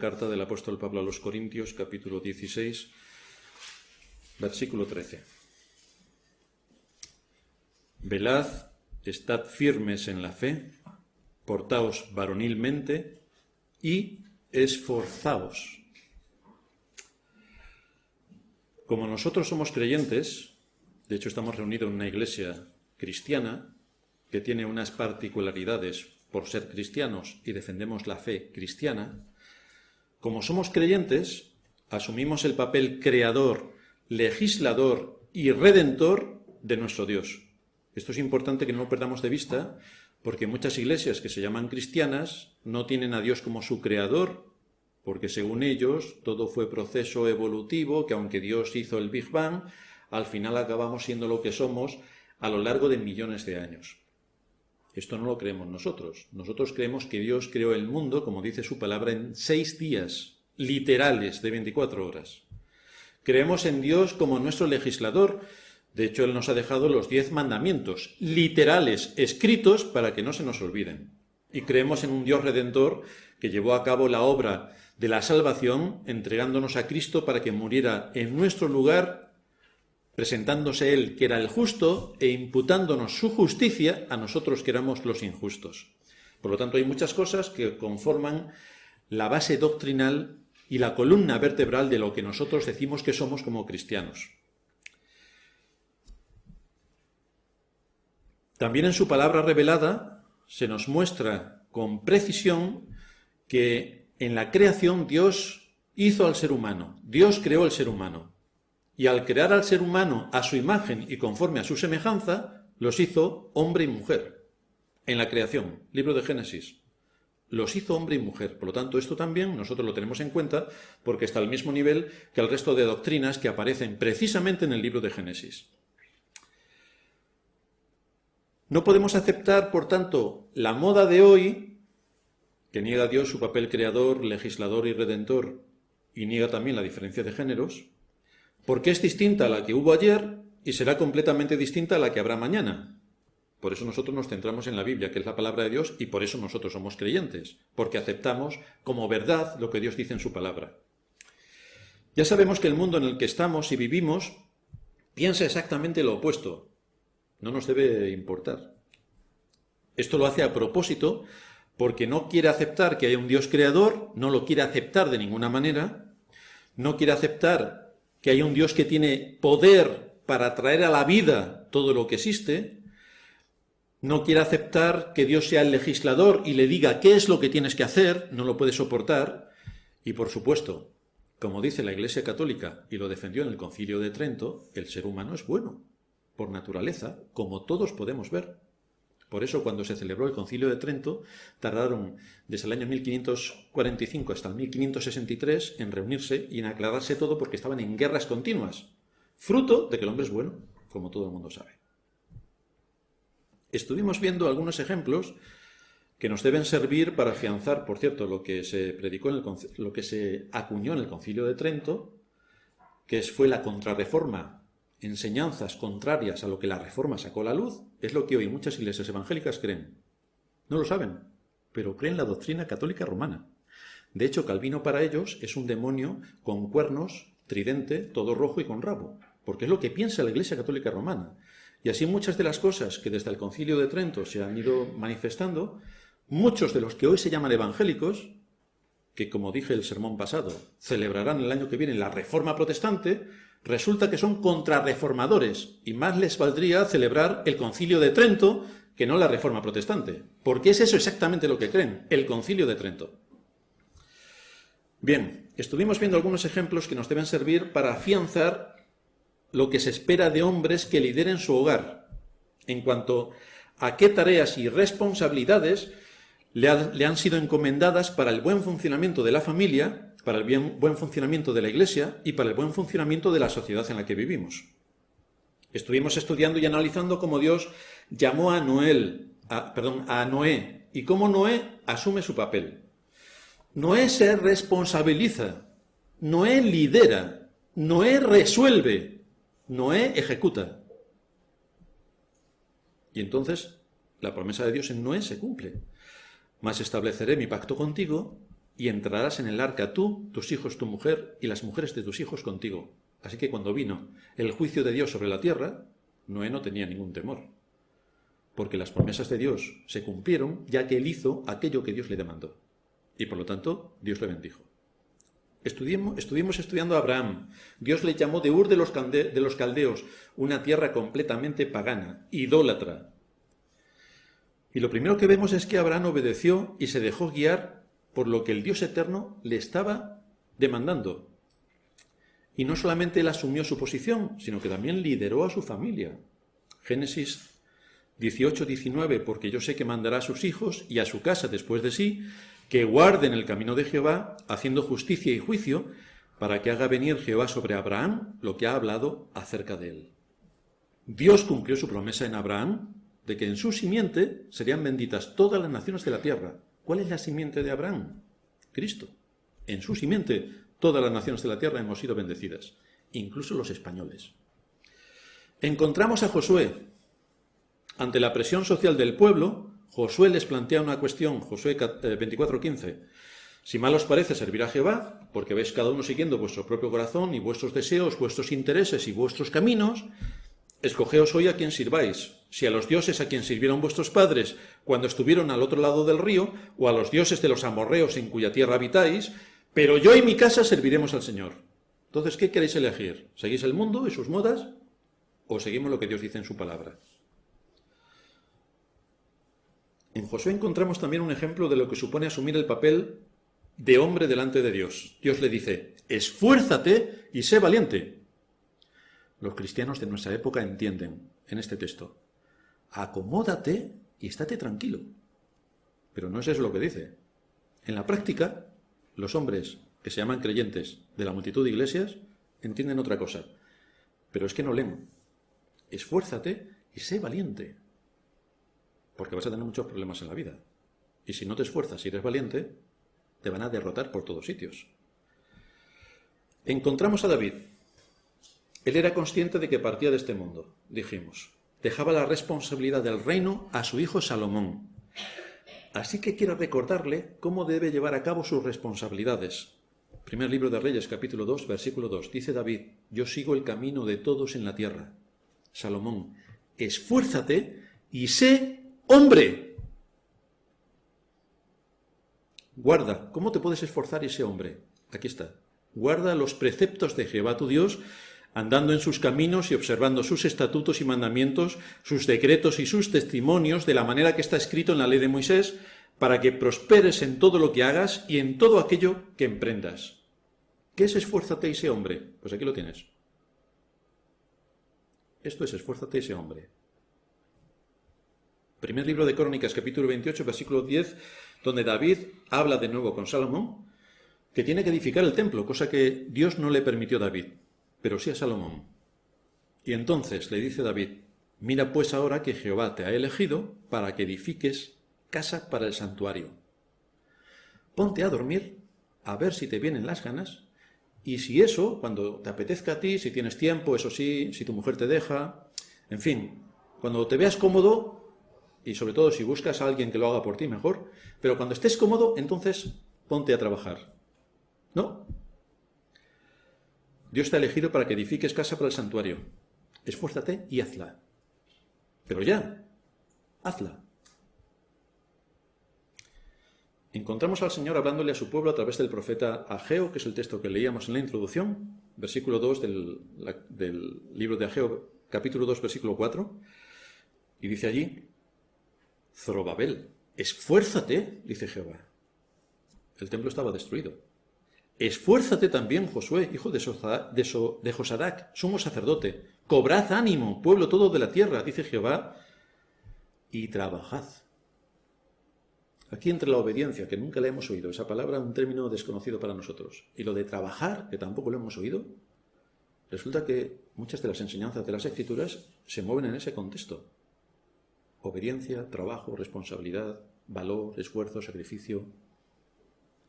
carta del apóstol Pablo a los Corintios, capítulo 16, versículo 13. Velad, estad firmes en la fe, portaos varonilmente y esforzaos. Como nosotros somos creyentes, de hecho estamos reunidos en una iglesia cristiana que tiene unas particularidades por ser cristianos y defendemos la fe cristiana, como somos creyentes, asumimos el papel creador, legislador y redentor de nuestro Dios. Esto es importante que no lo perdamos de vista, porque muchas iglesias que se llaman cristianas no tienen a Dios como su creador, porque según ellos todo fue proceso evolutivo, que aunque Dios hizo el Big Bang, al final acabamos siendo lo que somos a lo largo de millones de años. Esto no lo creemos nosotros. Nosotros creemos que Dios creó el mundo, como dice su palabra, en 6 días literales de 24 horas. Creemos en Dios como nuestro legislador. De hecho, Él nos ha dejado los 10 mandamientos literales, escritos, para que no se nos olviden. Y creemos en un Dios redentor que llevó a cabo la obra de la salvación, entregándonos a Cristo para que muriera en nuestro lugar, presentándose Él, que era el justo, e imputándonos su justicia a nosotros que éramos los injustos. Por lo tanto, hay muchas cosas que conforman la base doctrinal y la columna vertebral de lo que nosotros decimos que somos como cristianos. También en su palabra revelada se nos muestra con precisión que en la creación Dios hizo al ser humano, Dios creó al ser humano. Y al crear al ser humano a su imagen y conforme a su semejanza, los hizo hombre y mujer. En la creación, libro de Génesis, los hizo hombre y mujer. Por lo tanto, esto también nosotros lo tenemos en cuenta porque está al mismo nivel que el resto de doctrinas que aparecen precisamente en el libro de Génesis. No podemos aceptar, por tanto, la moda de hoy, que niega a Dios su papel creador, legislador y redentor, y niega también la diferencia de géneros, porque es distinta a la que hubo ayer y será completamente distinta a la que habrá mañana. Por eso nosotros nos centramos en la Biblia, que es la palabra de Dios, y por eso nosotros somos creyentes, porque aceptamos como verdad lo que Dios dice en su palabra. Ya sabemos que el mundo en el que estamos y vivimos piensa exactamente lo opuesto. No nos debe importar. Esto lo hace a propósito porque no quiere aceptar que haya un Dios creador, no lo quiere aceptar de ninguna manera, no quiere aceptar que haya un Dios que tiene poder para traer a la vida todo lo que existe, no quiere aceptar que Dios sea el legislador y le diga qué es lo que tienes que hacer, no lo puede soportar, y por supuesto, como dice la Iglesia Católica, y lo defendió en el Concilio de Trento, el ser humano es bueno, por naturaleza, como todos podemos ver. Por eso, cuando se celebró el Concilio de Trento, tardaron desde el año 1545 hasta el 1563 en reunirse y en aclararse todo porque estaban en guerras continuas, fruto de que el hombre es bueno, como todo el mundo sabe. Estuvimos viendo algunos ejemplos que nos deben servir para afianzar, por cierto, lo que se predicó lo que se acuñó en el Concilio de Trento, que fue la contrarreforma. Enseñanzas contrarias a lo que la Reforma sacó a la luz, es lo que hoy muchas iglesias evangélicas creen. No lo saben, pero creen la doctrina católica romana. De hecho, Calvino para ellos es un demonio con cuernos, tridente, todo rojo y con rabo, porque es lo que piensa la Iglesia Católica Romana. Y así muchas de las cosas que desde el Concilio de Trento se han ido manifestando, muchos de los que hoy se llaman evangélicos, que como dije el sermón pasado, celebrarán el año que viene la Reforma Protestante, resulta que son contrarreformadores y más les valdría celebrar el Concilio de Trento que no la Reforma Protestante, porque es eso exactamente lo que creen, el Concilio de Trento. Bien, estuvimos viendo algunos ejemplos que nos deben servir para afianzar lo que se espera de hombres que lideren su hogar, en cuanto a qué tareas y responsabilidades le han sido encomendadas para el buen funcionamiento de la familia, para el buen funcionamiento de la Iglesia y para el buen funcionamiento de la sociedad en la que vivimos. Estuvimos estudiando y analizando cómo Dios llamó a Noé y cómo Noé asume su papel. Noé se responsabiliza, Noé lidera, Noé resuelve, Noé ejecuta. Y entonces la promesa de Dios en Noé se cumple. Mas estableceré mi pacto contigo y entrarás en el arca tú, tus hijos, tu mujer y las mujeres de tus hijos contigo. Así que cuando vino el juicio de Dios sobre la tierra, Noé no tenía ningún temor, porque las promesas de Dios se cumplieron, ya que él hizo aquello que Dios le demandó. Y por lo tanto, Dios le bendijo. Estuvimos estudiando a Abraham. Dios le llamó de Ur de los Caldeos, una tierra completamente pagana, idólatra. Y lo primero que vemos es que Abraham obedeció y se dejó guiar por lo que el Dios eterno le estaba demandando. Y no solamente él asumió su posición, sino que también lideró a su familia. Génesis 18-19, porque yo sé que mandará a sus hijos y a su casa después de sí, que guarden el camino de Jehová, haciendo justicia y juicio, para que haga venir Jehová sobre Abraham lo que ha hablado acerca de él. Dios cumplió su promesa en Abraham, de que en su simiente serían benditas todas las naciones de la tierra. ¿Cuál es la simiente de Abraham? Cristo. En su simiente todas las naciones de la tierra hemos sido bendecidas, incluso los españoles. Encontramos a Josué. Ante la presión social del pueblo, Josué les plantea una cuestión, Josué 24:15. Si mal os parece servir a Jehová, porque veis cada uno siguiendo vuestro propio corazón y vuestros deseos, vuestros intereses y vuestros caminos, escogeos hoy a quien sirváis, si a los dioses a quien sirvieron vuestros padres cuando estuvieron al otro lado del río, o a los dioses de los amorreos en cuya tierra habitáis, pero yo y mi casa serviremos al Señor. Entonces, ¿qué queréis elegir? ¿Seguís el mundo y sus modas? ¿O seguimos lo que Dios dice en su palabra? En Josué encontramos también un ejemplo de lo que supone asumir el papel de hombre delante de Dios. Dios le dice, esfuérzate y sé valiente. Los cristianos de nuestra época entienden en este texto, acomódate y estate tranquilo. Pero no es eso lo que dice. En la práctica, los hombres que se llaman creyentes de la multitud de iglesias entienden otra cosa. Pero es que no leen. Esfuérzate y sé valiente. Porque vas a tener muchos problemas en la vida. Y si no te esfuerzas y eres valiente, te van a derrotar por todos sitios. Encontramos a David. Él era consciente de que partía de este mundo, dijimos. Dejaba la responsabilidad del reino a su hijo Salomón. Así que quiero recordarle cómo debe llevar a cabo sus responsabilidades. Primer libro de Reyes, capítulo 2, versículo 2. Dice David, yo sigo el camino de todos en la tierra. Salomón, esfuérzate y sé hombre. Guarda, ¿cómo te puedes esforzar y sé hombre? Aquí está. Guarda los preceptos de Jehová tu Dios, andando en sus caminos y observando sus estatutos y mandamientos, sus decretos y sus testimonios, de la manera que está escrito en la ley de Moisés, para que prosperes en todo lo que hagas y en todo aquello que emprendas. ¿Qué es esfuérzate y sé hombre? Pues aquí lo tienes. Esto es esfuérzate y sé hombre. Primer libro de Crónicas, capítulo 28, versículo 10, donde David habla de nuevo con Salomón, que tiene que edificar el templo, cosa que Dios no le permitió a David, pero sí a Salomón. Y entonces le dice David, mira pues ahora que Jehová te ha elegido para que edifiques casa para el santuario. Ponte a dormir, a ver si te vienen las ganas, y si eso, cuando te apetezca a ti, si tienes tiempo, eso sí, si tu mujer te deja, en fin, cuando te veas cómodo, y sobre todo si buscas a alguien que lo haga por ti, mejor, pero cuando estés cómodo, entonces ponte a trabajar. ¿No? Dios te ha elegido para que edifiques casa para el santuario. Esfuérzate y hazla. Pero ya, hazla. Encontramos al Señor hablándole a su pueblo a través del profeta Ageo, que es el texto que leíamos en la introducción, versículo 2 del libro de Ageo, capítulo 2, versículo 4, y dice allí, Zorobabel, esfuérzate, dice Jehová. El templo estaba destruido. Esfuérzate también, Josué, hijo de Josadac, sumo sacerdote. Cobrad ánimo, pueblo todo de la tierra, dice Jehová, y trabajad. Aquí entre la obediencia, que nunca la hemos oído, esa palabra un término desconocido para nosotros, y lo de trabajar, que tampoco lo hemos oído, resulta que muchas de las enseñanzas de las Escrituras se mueven en ese contexto. Obediencia, trabajo, responsabilidad, valor, esfuerzo, sacrificio.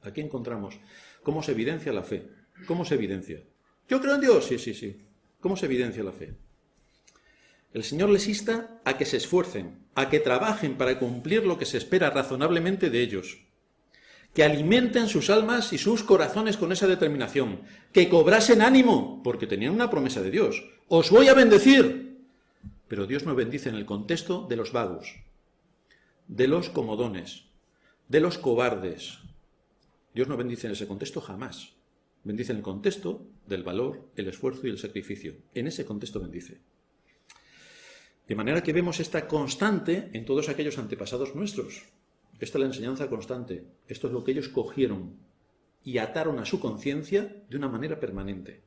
Aquí encontramos cómo se evidencia la fe. ¿Cómo se evidencia? Yo creo en Dios. Sí. ¿Cómo se evidencia la fe? El Señor les insta a que se esfuercen, a que trabajen para cumplir lo que se espera razonablemente de ellos. que alimenten sus almas y sus corazones con esa determinación, que cobrasen ánimo, porque tenían una promesa de Dios. Os voy a bendecir. Pero Dios no bendice en el contexto de los vagos, de los comodones, de los cobardes. Dios no bendice en ese contexto jamás. Bendice en el contexto del valor, el esfuerzo y el sacrificio. En ese contexto bendice. De manera que vemos esta constante en todos aquellos antepasados nuestros. Esta es la enseñanza constante. Esto es lo que ellos cogieron y ataron a su conciencia de una manera permanente.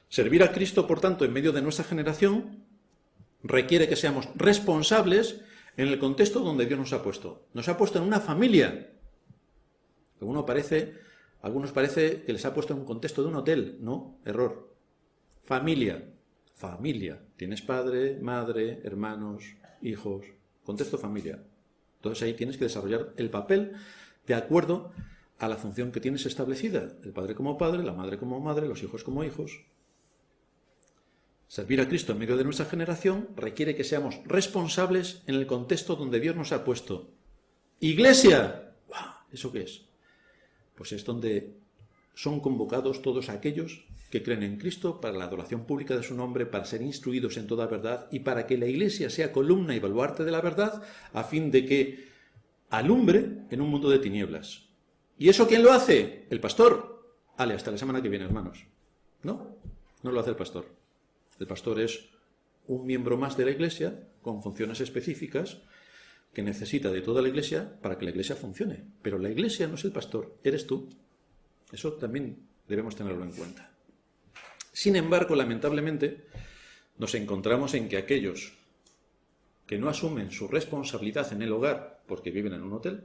Servir a Cristo, por tanto, en medio de nuestra generación, requiere que seamos responsables en el contexto donde Dios nos ha puesto. Nos ha puesto en una familia. A algunos parece que les ha puesto en un contexto de un hotel. No, error. Familia. Familia. Tienes padre, madre, hermanos, hijos. Contexto familia. Entonces ahí tienes que desarrollar el papel de acuerdo a la función que tienes establecida. El padre como padre, la madre como madre, los hijos como hijos. Servir a Cristo en medio de nuestra generación requiere que seamos responsables en el contexto donde Dios nos ha puesto. ¡Iglesia! ¿Eso qué es? Pues es donde son convocados todos aquellos que creen en Cristo para la adoración pública de su nombre, para ser instruidos en toda verdad y para que la Iglesia sea columna y baluarte de la verdad a fin de que alumbre en un mundo de tinieblas. ¿Y eso quién lo hace? El pastor. Ale, hasta la semana que viene, hermanos. No lo hace el pastor. El pastor es un miembro más de la Iglesia con funciones específicas que necesita de toda la Iglesia para que la Iglesia funcione. Pero la Iglesia no es el pastor, eres tú. Eso también debemos tenerlo en cuenta. Sin embargo, lamentablemente, nos encontramos en que aquellos que no asumen su responsabilidad en el hogar porque viven en un hotel,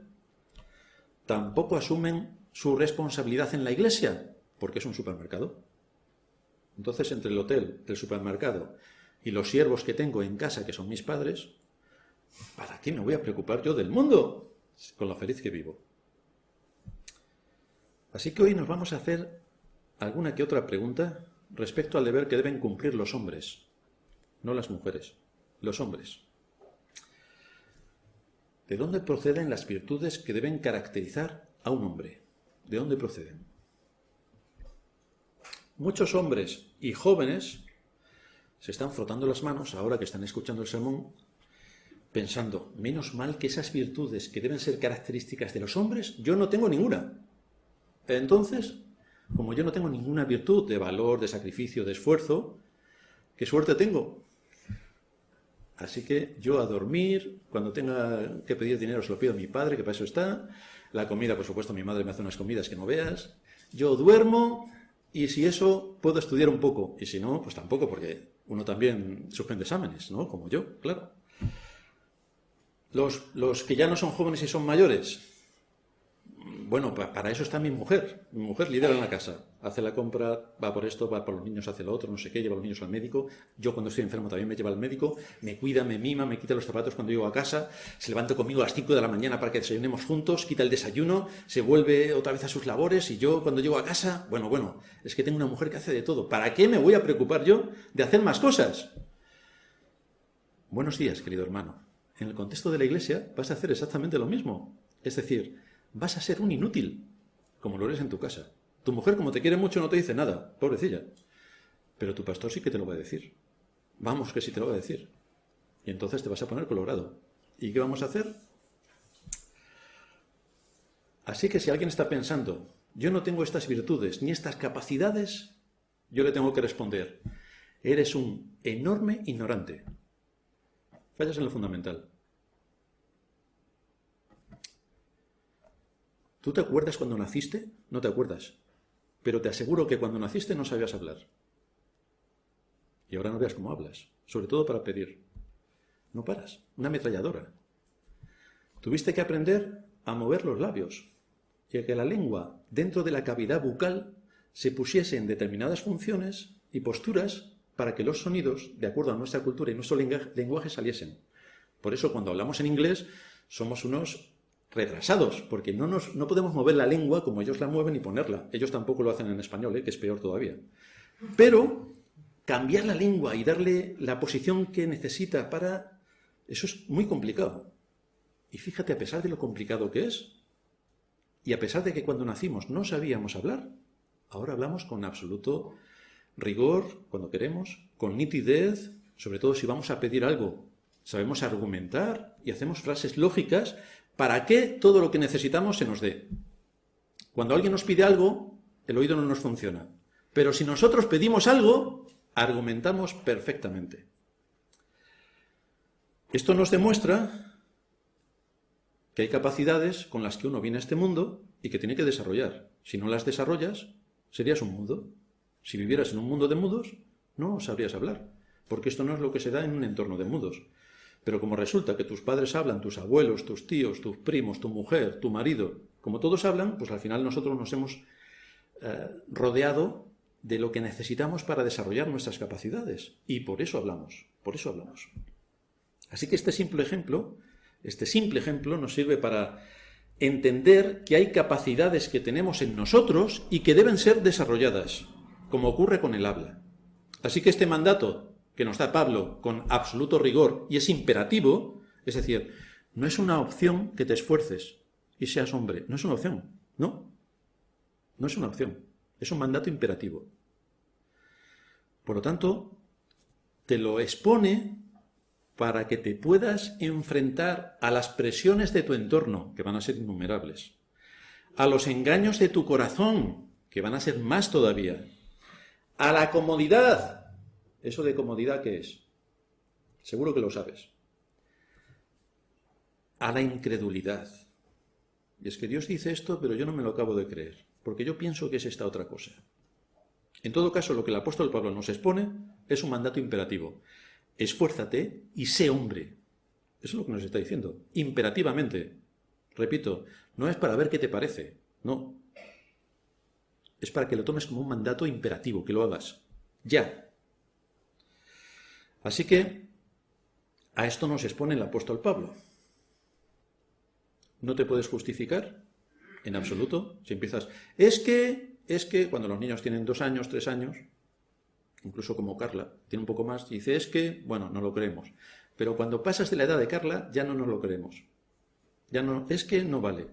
tampoco asumen su responsabilidad en la Iglesia porque es un supermercado. Entonces, entre el hotel, el supermercado y los siervos que tengo en casa, que son mis padres, ¿para qué me voy a preocupar yo del mundo con lo feliz que vivo? Así que hoy nos vamos a hacer alguna que otra pregunta respecto al deber que deben cumplir los hombres, no las mujeres, los hombres. ¿De dónde proceden las virtudes que deben caracterizar a un hombre? ¿De dónde proceden? Muchos hombres y jóvenes se están frotando las manos ahora que están escuchando el sermón, pensando, menos mal que esas virtudes que deben ser características de los hombres, yo no tengo ninguna. Entonces, como yo no tengo ninguna virtud de valor, de sacrificio, de esfuerzo, ¿qué suerte tengo? Así que yo a dormir, cuando tenga que pedir dinero se lo pido a mi padre, que para eso está. La comida, por supuesto, mi madre me hace unas comidas que no veas. Yo duermo y si eso puedo estudiar un poco. Y si no, pues tampoco, porque uno también suspende exámenes, ¿no? Como yo, claro. Los que ya no son jóvenes y son mayores, bueno, para eso está mi mujer. Mi mujer lidera en la casa, hace la compra, va por esto, va por los niños, hace lo otro, no sé qué, lleva a los niños al médico. Yo cuando estoy enfermo también me lleva al médico, me cuida, me mima, me quita los zapatos cuando llego a casa, se levanta conmigo a las 5 de la mañana para que desayunemos juntos, quita el desayuno, se vuelve otra vez a sus labores y yo cuando llego a casa, bueno, es que tengo una mujer que hace de todo. ¿Para qué me voy a preocupar yo de hacer más cosas? Buenos días, querido hermano. En el contexto de la Iglesia vas a hacer exactamente lo mismo. Es decir, vas a ser un inútil, como lo eres en tu casa. Tu mujer, como te quiere mucho, no te dice nada, pobrecilla. Pero tu pastor sí que te lo va a decir. Vamos, que sí te lo va a decir. Y entonces te vas a poner colorado. ¿Y qué vamos a hacer? Así que si alguien está pensando, yo no tengo estas virtudes ni estas capacidades, yo le tengo que responder, eres un enorme ignorante. Fallas en lo fundamental. ¿Tú te acuerdas cuando naciste? No te acuerdas. Pero te aseguro que cuando naciste no sabías hablar. Y ahora no veas cómo hablas. Sobre todo para pedir. No paras. Una ametralladora. Tuviste que aprender a mover los labios. Y a que la lengua, dentro de la cavidad bucal, se pusiese en determinadas funciones y posturas para que los sonidos, de acuerdo a nuestra cultura y nuestro lenguaje, saliesen. Por eso cuando hablamos en inglés somos unos retrasados, porque no podemos mover la lengua como ellos la mueven y ponerla. Ellos tampoco lo hacen en español, que es peor todavía. Pero cambiar la lengua y darle la posición que necesita para... Eso es muy complicado. Y fíjate, a pesar de lo complicado que es, Y a pesar de que cuando nacimos no sabíamos hablar, ahora hablamos con absoluto rigor, cuando queremos, con nitidez, sobre todo si vamos a pedir algo. Sabemos argumentar y hacemos frases lógicas para que todo lo que necesitamos se nos dé. Cuando alguien nos pide algo, el oído no nos funciona. Pero si nosotros pedimos algo, argumentamos perfectamente. Esto nos demuestra que hay capacidades con las que uno viene a este mundo y que tiene que desarrollar. Si no las desarrollas, serías un mudo. Si vivieras en un mundo de mudos, no sabrías hablar, porque esto no es lo que se da en un entorno de mudos. Pero como resulta que tus padres hablan, tus abuelos, tus tíos, tus primos, tu mujer, tu marido, como todos hablan, pues al final nosotros nos hemos rodeado de lo que necesitamos para desarrollar nuestras capacidades. Y por eso hablamos, por eso hablamos. Así que este simple ejemplo nos sirve para entender que hay capacidades que tenemos en nosotros y que deben ser desarrolladas, como ocurre con el habla. Así que este mandato que nos da Pablo con absoluto rigor y es imperativo, es decir, no es una opción que te esfuerces y seas hombre, no es una opción, no es una opción, es un mandato imperativo. Por lo tanto, te lo expone para que te puedas enfrentar a las presiones de tu entorno, que van a ser innumerables, a los engaños de tu corazón, que van a ser más todavía, a la comodidad. ¿Eso de comodidad qué es? Seguro que lo sabes. A la incredulidad. Y es que Dios dice esto, pero yo no me lo acabo de creer, porque yo pienso que es esta otra cosa. En todo caso, lo que el apóstol Pablo nos expone es un mandato imperativo. Esfuérzate y sé hombre. Eso es lo que nos está diciendo. Imperativamente. Repito, no es para ver qué te parece. No. Es para que lo tomes como un mandato imperativo, que lo hagas. Ya. Así que a esto nos expone el apóstol Pablo. No te puedes justificar en absoluto si empiezas... Es que cuando los niños tienen 2 años, 3 años... incluso como Carla, tiene un poco más, y dice, es que, bueno, no lo creemos. Pero cuando pasas de la edad de Carla, ya no nos lo creemos. Ya no, es que no vale.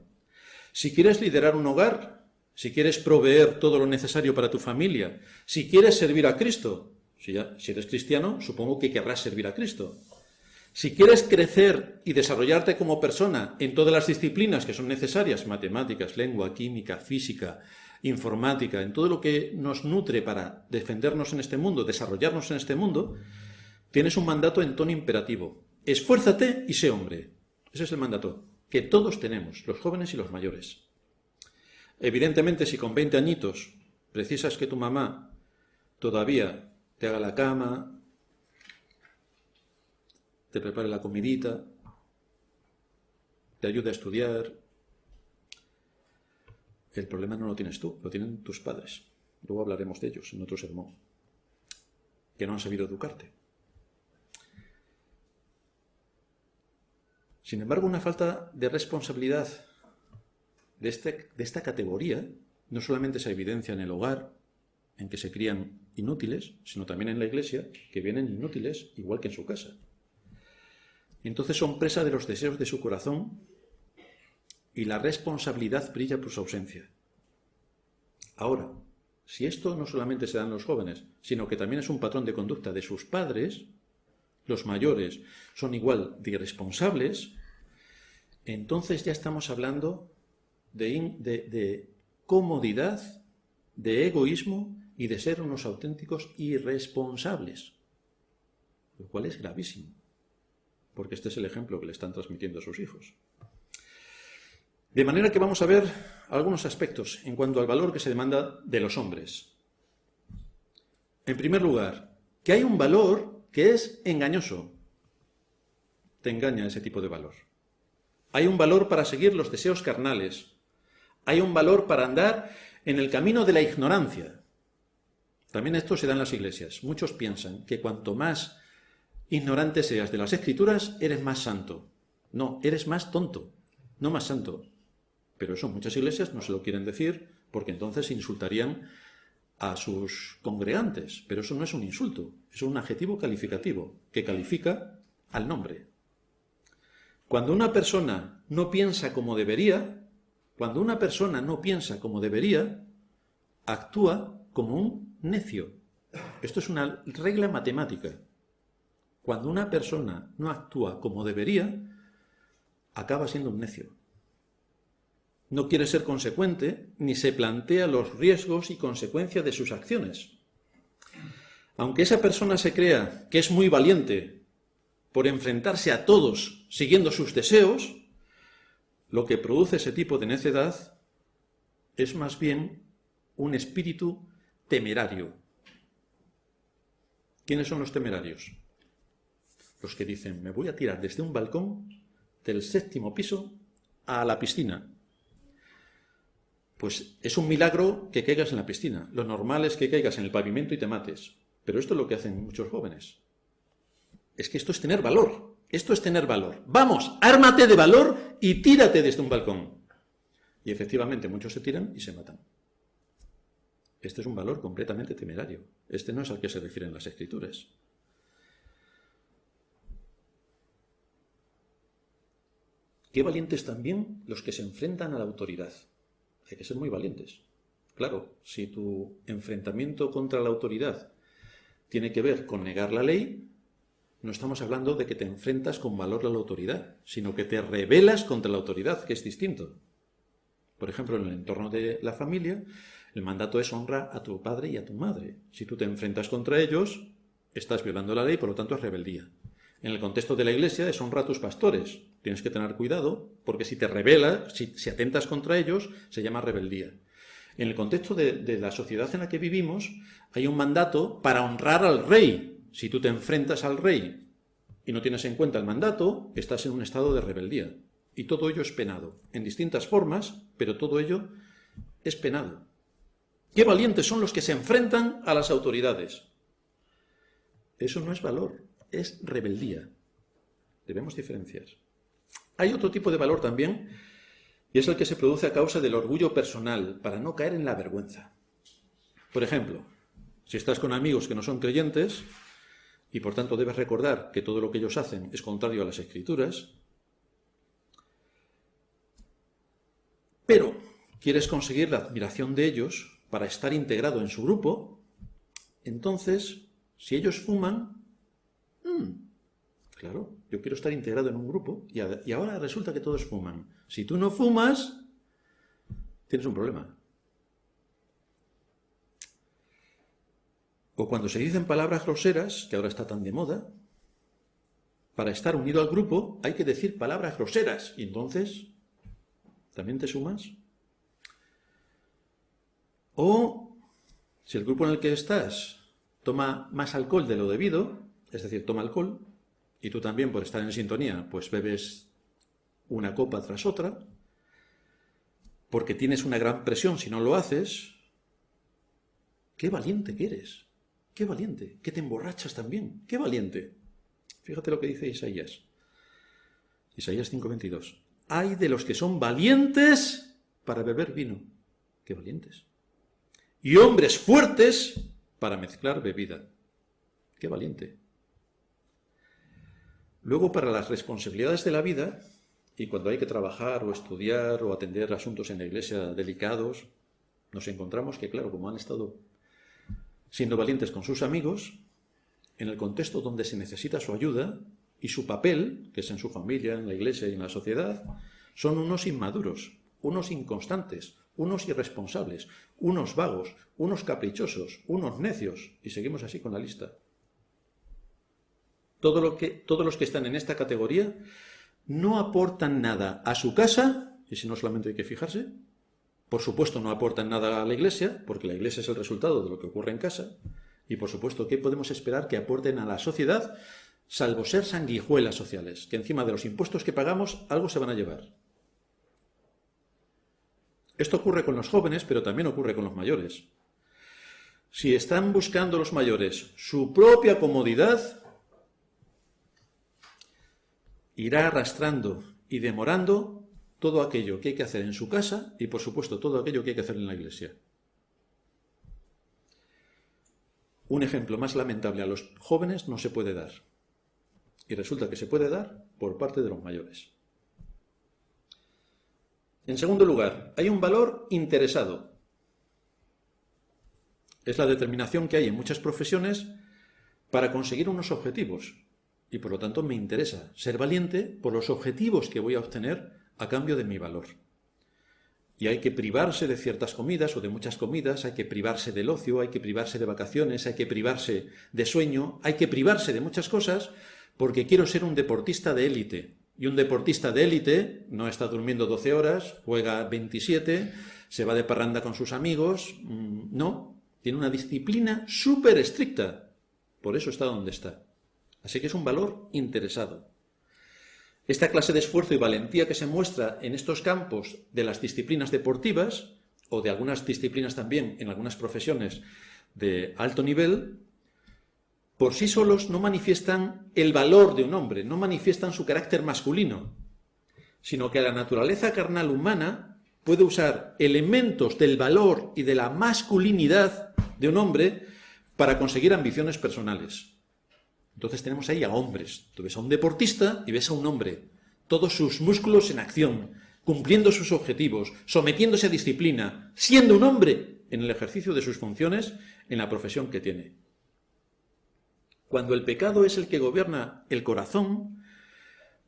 Si quieres liderar un hogar, si quieres proveer todo lo necesario para tu familia, si quieres servir a Cristo, si eres cristiano, supongo que querrás servir a Cristo. Si quieres crecer y desarrollarte como persona en todas las disciplinas que son necesarias, matemáticas, lengua, química, física, informática, en todo lo que nos nutre para defendernos en este mundo, desarrollarnos en este mundo, tienes un mandato en tono imperativo. Esfuérzate y sé hombre. Ese es el mandato que todos tenemos, los jóvenes y los mayores. Evidentemente, si con 20 añitos precisas que tu mamá todavía te haga la cama, te prepare la comidita, te ayude a estudiar, el problema no lo tienes tú, lo tienen tus padres. Luego hablaremos de ellos en otro sermón, que no han sabido educarte. Sin embargo, una falta de responsabilidad de esta categoría no solamente se evidencia en el hogar, en que se crían inútiles, sino también en la iglesia, que vienen inútiles igual que en su casa. Entonces son presa de los deseos de su corazón y la responsabilidad brilla por su ausencia. Ahora, si esto no solamente se da en los jóvenes, sino que también es un patrón de conducta de sus padres, los mayores son igual de irresponsables, entonces ya estamos hablando de comodidad, de egoísmo y de ser unos auténticos irresponsables, lo cual es gravísimo, porque este es el ejemplo que le están transmitiendo a sus hijos. De manera que vamos a ver algunos aspectos en cuanto al valor que se demanda de los hombres. En primer lugar, que hay un valor que es engañoso. Te engaña ese tipo de valor. Hay un valor para seguir los deseos carnales. Hay un valor para andar en el camino de la ignorancia. También esto se da en las iglesias. Muchos piensan que cuanto más ignorante seas de las Escrituras, eres más santo. No, eres más tonto, no más santo. Pero eso muchas iglesias no se lo quieren decir porque entonces insultarían a sus congregantes. Pero eso no es un insulto, es un adjetivo calificativo que califica al nombre. Cuando una persona no piensa como debería, Cuando una persona no piensa como debería, actúa como un necio. Esto es una regla matemática. Cuando una persona no actúa como debería, acaba siendo un necio. No quiere ser consecuente ni se plantea los riesgos y consecuencias de sus acciones. Aunque esa persona se crea que es muy valiente por enfrentarse a todos siguiendo sus deseos, lo que produce ese tipo de necedad es más bien un espíritu temerario. ¿Quiénes son los temerarios? Los que dicen, me voy a tirar desde un balcón del 7º piso a la piscina. Pues es un milagro que caigas en la piscina. Lo normal es que caigas en el pavimento y te mates. Pero esto es lo que hacen muchos jóvenes. Es que esto es tener valor. Esto es tener valor. Vamos, ármate de valor y tírate desde un balcón. Y efectivamente muchos se tiran y se matan. Este es un valor completamente temerario. Este no es al que se refieren las Escrituras. Qué valientes también los que se enfrentan a la autoridad. Hay que ser muy valientes. Claro, si tu enfrentamiento contra la autoridad tiene que ver con negar la ley, no estamos hablando de que te enfrentas con valor a la autoridad, sino que te rebelas contra la autoridad, que es distinto. Por ejemplo, en el entorno de la familia, el mandato es honra a tu padre y a tu madre. Si tú te enfrentas contra ellos, estás violando la ley, por lo tanto es rebeldía. En el contexto de la Iglesia es honra a tus pastores. Tienes que tener cuidado, porque si te rebelas, si atentas contra ellos, se llama rebeldía. En el contexto de la sociedad en la que vivimos, hay un mandato para honrar al rey. Si tú te enfrentas al rey y no tienes en cuenta el mandato, estás en un estado de rebeldía. Y todo ello es penado, en distintas formas, pero todo ello es penado. ¡Qué valientes son los que se enfrentan a las autoridades! Eso no es valor, es rebeldía. Debemos diferenciar. Hay otro tipo de valor también, y es el que se produce a causa del orgullo personal, para no caer en la vergüenza. Por ejemplo, si estás con amigos que no son creyentes, y por tanto debes recordar que todo lo que ellos hacen es contrario a las Escrituras, pero quieres conseguir la admiración de ellos para estar integrado en su grupo, entonces, si ellos fuman, claro, yo quiero estar integrado en un grupo y ahora resulta que todos fuman. Si tú no fumas, tienes un problema. O cuando se dicen palabras groseras, que ahora está tan de moda, para estar unido al grupo hay que decir palabras groseras. Y entonces, ¿también te sumas? O, si el grupo en el que estás toma más alcohol de lo debido, es decir, toma alcohol, y tú también por estar en sintonía, pues bebes una copa tras otra, porque tienes una gran presión si no lo haces, ¡qué valiente que eres! ¡Qué valiente! ¡Que te emborrachas también! ¡Qué valiente! Fíjate lo que dice Isaías. Isaías 5:22. ¡Ay de los que son valientes para beber vino! ¡Qué valientes! Y hombres fuertes para mezclar bebida. ¡Qué valiente! Luego, para las responsabilidades de la vida, y cuando hay que trabajar o estudiar o atender asuntos en la Iglesia delicados, nos encontramos que, claro, como han estado siendo valientes con sus amigos, en el contexto donde se necesita su ayuda y su papel, que es en su familia, en la Iglesia y en la sociedad, son unos inmaduros, unos inconstantes, unos irresponsables, unos vagos, unos caprichosos, unos necios, y seguimos así con la lista. Todos los que están en esta categoría no aportan nada a su casa, y si no solamente hay que fijarse, por supuesto no aportan nada a la Iglesia, porque la Iglesia es el resultado de lo que ocurre en casa, y por supuesto, ¿qué podemos esperar que aporten a la sociedad, salvo ser sanguijuelas sociales, que encima de los impuestos que pagamos algo se van a llevar? Esto ocurre con los jóvenes, pero también ocurre con los mayores. Si están buscando los mayores su propia comodidad, irá arrastrando y demorando todo aquello que hay que hacer en su casa y, por supuesto, todo aquello que hay que hacer en la Iglesia. Un ejemplo más lamentable a los jóvenes no se puede dar. Y resulta que se puede dar por parte de los mayores. En segundo lugar, hay un valor interesado. Es la determinación que hay en muchas profesiones para conseguir unos objetivos. Y por lo tanto me interesa ser valiente por los objetivos que voy a obtener a cambio de mi valor. Y hay que privarse de ciertas comidas o de muchas comidas, hay que privarse del ocio, hay que privarse de vacaciones, hay que privarse de sueño, hay que privarse de muchas cosas porque quiero ser un deportista de élite. Y un deportista de élite no está durmiendo 12 horas, juega 27, se va de parranda con sus amigos, no, tiene una disciplina súper estricta. Por eso está donde está. Así que es un valor interesado. Esta clase de esfuerzo y valentía que se muestra en estos campos de las disciplinas deportivas, o de algunas disciplinas también en algunas profesiones de alto nivel, por sí solos no manifiestan el valor de un hombre, no manifiestan su carácter masculino, sino que la naturaleza carnal humana puede usar elementos del valor y de la masculinidad de un hombre para conseguir ambiciones personales. Entonces tenemos ahí a hombres. Tú ves a un deportista y ves a un hombre, todos sus músculos en acción, cumpliendo sus objetivos, sometiéndose a disciplina, siendo un hombre en el ejercicio de sus funciones en la profesión que tiene. Cuando el pecado es el que gobierna el corazón,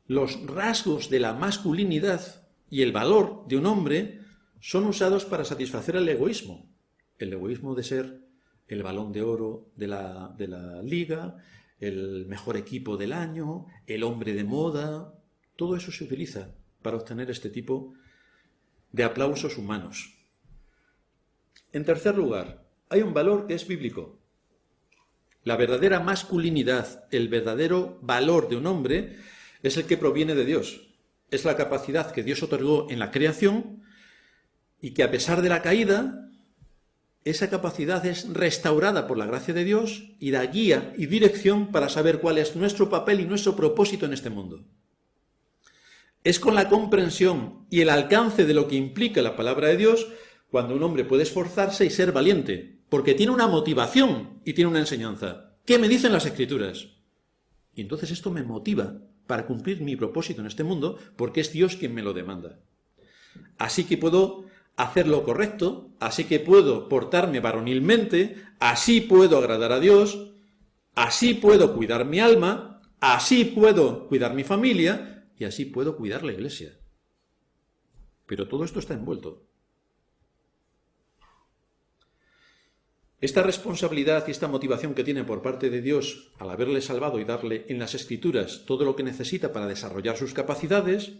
los rasgos de la masculinidad y el valor de un hombre son usados para satisfacer el egoísmo de ser el Balón de Oro de la liga, el mejor equipo del año, el hombre de moda. Todo eso se utiliza para obtener este tipo de aplausos humanos. En tercer lugar, hay un valor que es bíblico. La verdadera masculinidad, el verdadero valor de un hombre es el que proviene de Dios. Es la capacidad que Dios otorgó en la creación y que a pesar de la caída, esa capacidad es restaurada por la gracia de Dios y da guía y dirección para saber cuál es nuestro papel y nuestro propósito en este mundo. Es con la comprensión y el alcance de lo que implica la palabra de Dios cuando un hombre puede esforzarse y ser valiente, porque tiene una motivación y tiene una enseñanza. ¿Qué me dicen las Escrituras? Y entonces esto me motiva para cumplir mi propósito en este mundo, porque es Dios quien me lo demanda. Así que puedo hacer lo correcto, así que puedo portarme varonilmente, así puedo agradar a Dios, así puedo cuidar mi alma, así puedo cuidar mi familia y así puedo cuidar la iglesia. Pero todo esto está envuelto. Esta responsabilidad y esta motivación que tiene por parte de Dios al haberle salvado y darle en las Escrituras todo lo que necesita para desarrollar sus capacidades,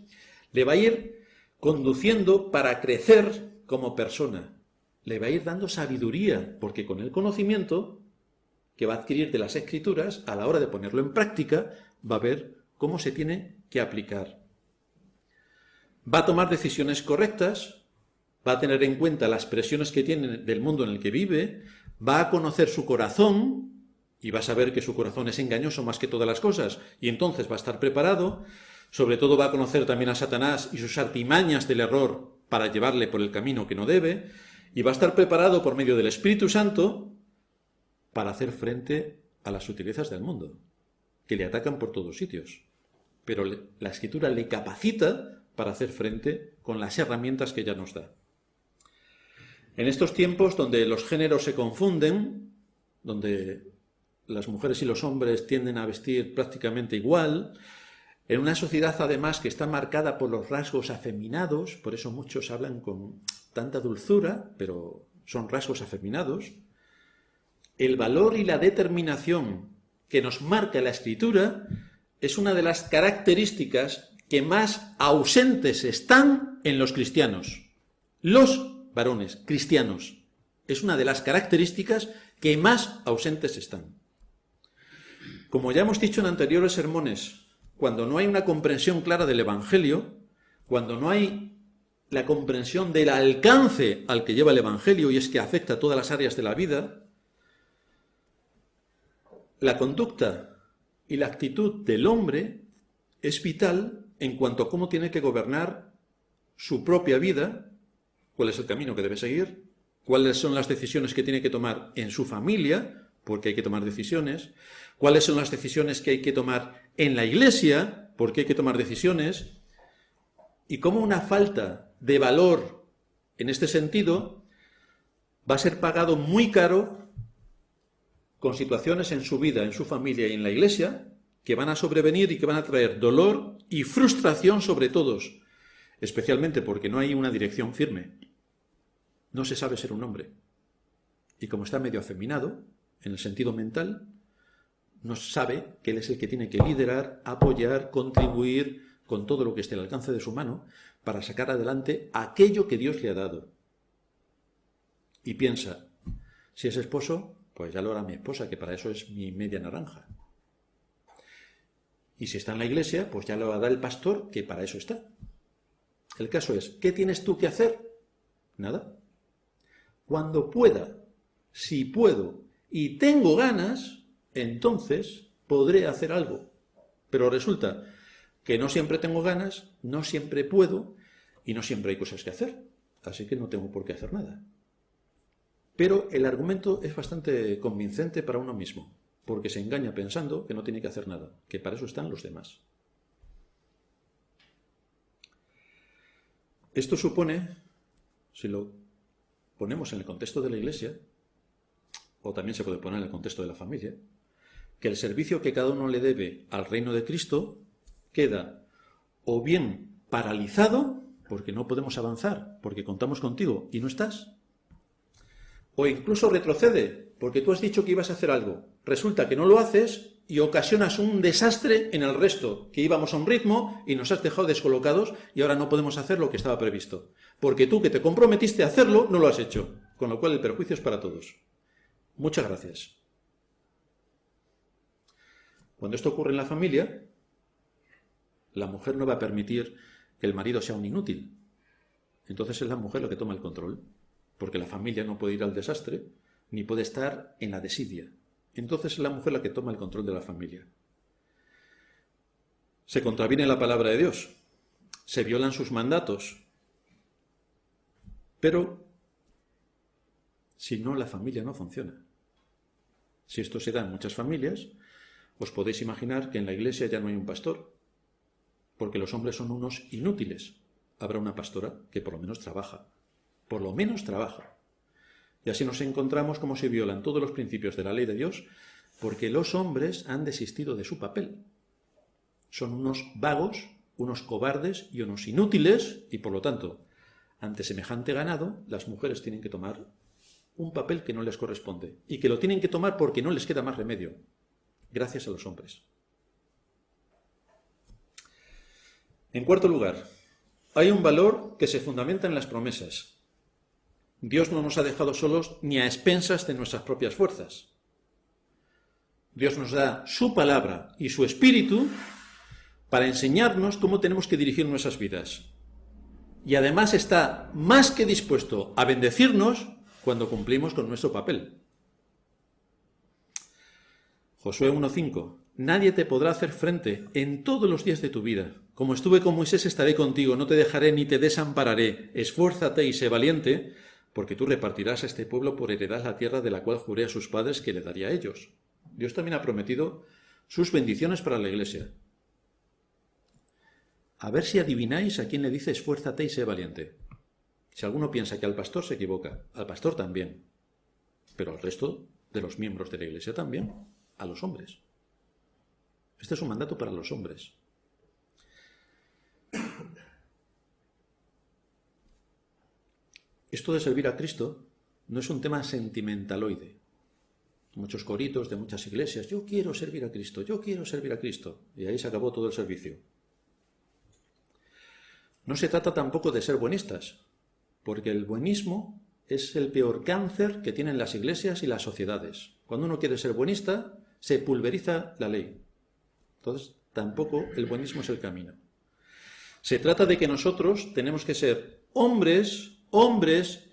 le va a ir conduciendo para crecer como persona. Le va a ir dando sabiduría, porque con el conocimiento que va a adquirir de las Escrituras, a la hora de ponerlo en práctica, va a ver cómo se tiene que aplicar. Va a tomar decisiones correctas, va a tener en cuenta las presiones que tiene del mundo en el que vive, va a conocer su corazón y va a saber que su corazón es engañoso más que todas las cosas, y entonces va a estar preparado. Sobre todo va a conocer también a Satanás y sus artimañas del error para llevarle por el camino que no debe, y va a estar preparado por medio del Espíritu Santo para hacer frente a las sutilezas del mundo, que le atacan por todos sitios. Pero la Escritura le capacita para hacer frente con las herramientas que ella nos da. En estos tiempos donde los géneros se confunden, donde las mujeres y los hombres tienden a vestir prácticamente igual, en una sociedad además que está marcada por los rasgos afeminados, por eso muchos hablan con tanta dulzura, pero son rasgos afeminados, el valor y la determinación que nos marca la Escritura es una de las características que más ausentes están en los cristianos. Los varones cristianos es una de las características que más ausentes están. Como ya hemos dicho en anteriores sermones, cuando no hay una comprensión clara del Evangelio, cuando no hay la comprensión del alcance al que lleva el Evangelio, y es que afecta a todas las áreas de la vida, la conducta y la actitud del hombre es vital en cuanto a cómo tiene que gobernar su propia vida, cuál es el camino que debe seguir, cuáles son las decisiones que tiene que tomar en su familia, porque hay que tomar decisiones, cuáles son las decisiones que hay que tomar en la iglesia, porque hay que tomar decisiones, y cómo una falta de valor en este sentido, va a ser pagado muy caro con situaciones en su vida, en su familia y en la iglesia que van a sobrevenir y que van a traer dolor y frustración sobre todos, especialmente porque no hay una dirección firme. No se sabe ser un hombre. Y como está medio afeminado, en el sentido mental, no sabe que él es el que tiene que liderar, apoyar, contribuir con todo lo que esté al alcance de su mano para sacar adelante aquello que Dios le ha dado. Y piensa, si es esposo, pues ya lo hará mi esposa, que para eso es mi media naranja. Y si está en la iglesia, pues ya lo hará el pastor, que para eso está. El caso es, ¿qué tienes tú que hacer? Nada. Cuando pueda, si puedo y tengo ganas, entonces podré hacer algo. Pero resulta que no siempre tengo ganas, no siempre puedo y no siempre hay cosas que hacer. Así que no tengo por qué hacer nada. Pero el argumento es bastante convincente para uno mismo, porque se engaña pensando que no tiene que hacer nada, que para eso están los demás. Esto supone, si lo ponemos en el contexto de la iglesia, o también se puede poner en el contexto de la familia, que el servicio que cada uno le debe al reino de Cristo queda o bien paralizado, porque no podemos avanzar, porque contamos contigo y no estás, o incluso retrocede, porque tú has dicho que ibas a hacer algo, resulta que no lo haces y ocasionas un desastre en el resto, que íbamos a un ritmo y nos has dejado descolocados y ahora no podemos hacer lo que estaba previsto, porque tú que te comprometiste a hacerlo no lo has hecho, con lo cual el perjuicio es para todos. Muchas gracias. Cuando esto ocurre en la familia, la mujer no va a permitir que el marido sea un inútil. Entonces es la mujer la que toma el control, porque la familia no puede ir al desastre, ni puede estar en la desidia. Entonces es la mujer la que toma el control de la familia. Se contraviene la palabra de Dios, se violan sus mandatos, pero si no, la familia no funciona. Si esto se da en muchas familias, os podéis imaginar que en la iglesia ya no hay un pastor, porque los hombres son unos inútiles. Habrá una pastora que por lo menos trabaja. Por lo menos trabaja. Y así nos encontramos como se violan todos los principios de la ley de Dios, porque los hombres han desistido de su papel. Son unos vagos, unos cobardes y unos inútiles, y por lo tanto, ante semejante ganado, las mujeres tienen que tomar un papel que no les corresponde, y que lo tienen que tomar porque no les queda más remedio, gracias a los hombres. En cuarto lugar, hay un valor que se fundamenta en las promesas. Dios no nos ha dejado solos ni a expensas de nuestras propias fuerzas. Dios nos da su palabra y su espíritu para enseñarnos cómo tenemos que dirigir nuestras vidas. Y además está más que dispuesto a bendecirnos cuando cumplimos con nuestro papel. Josué 1:5. Nadie te podrá hacer frente en todos los días de tu vida. Como estuve con Moisés, estaré contigo, no te dejaré ni te desampararé. Esfuérzate y sé valiente, porque tú repartirás a este pueblo por heredad la tierra de la cual juré a sus padres que le daría a ellos. Dios también ha prometido sus bendiciones para la iglesia. A ver si adivináis a quién le dice esfuérzate y sé valiente. Si alguno piensa que al pastor se equivoca, al pastor también, pero al resto de los miembros de la iglesia también, a los hombres. Este es un mandato para los hombres. Esto de servir a Cristo no es un tema sentimentaloide. Muchos coritos de muchas iglesias, yo quiero servir a Cristo, yo quiero servir a Cristo. Y ahí se acabó todo el servicio. No se trata tampoco de ser buenistas, porque el buenismo es el peor cáncer que tienen las iglesias y las sociedades. Cuando uno quiere ser buenista, se pulveriza la ley. Entonces, tampoco el buenismo es el camino. Se trata de que nosotros tenemos que ser hombres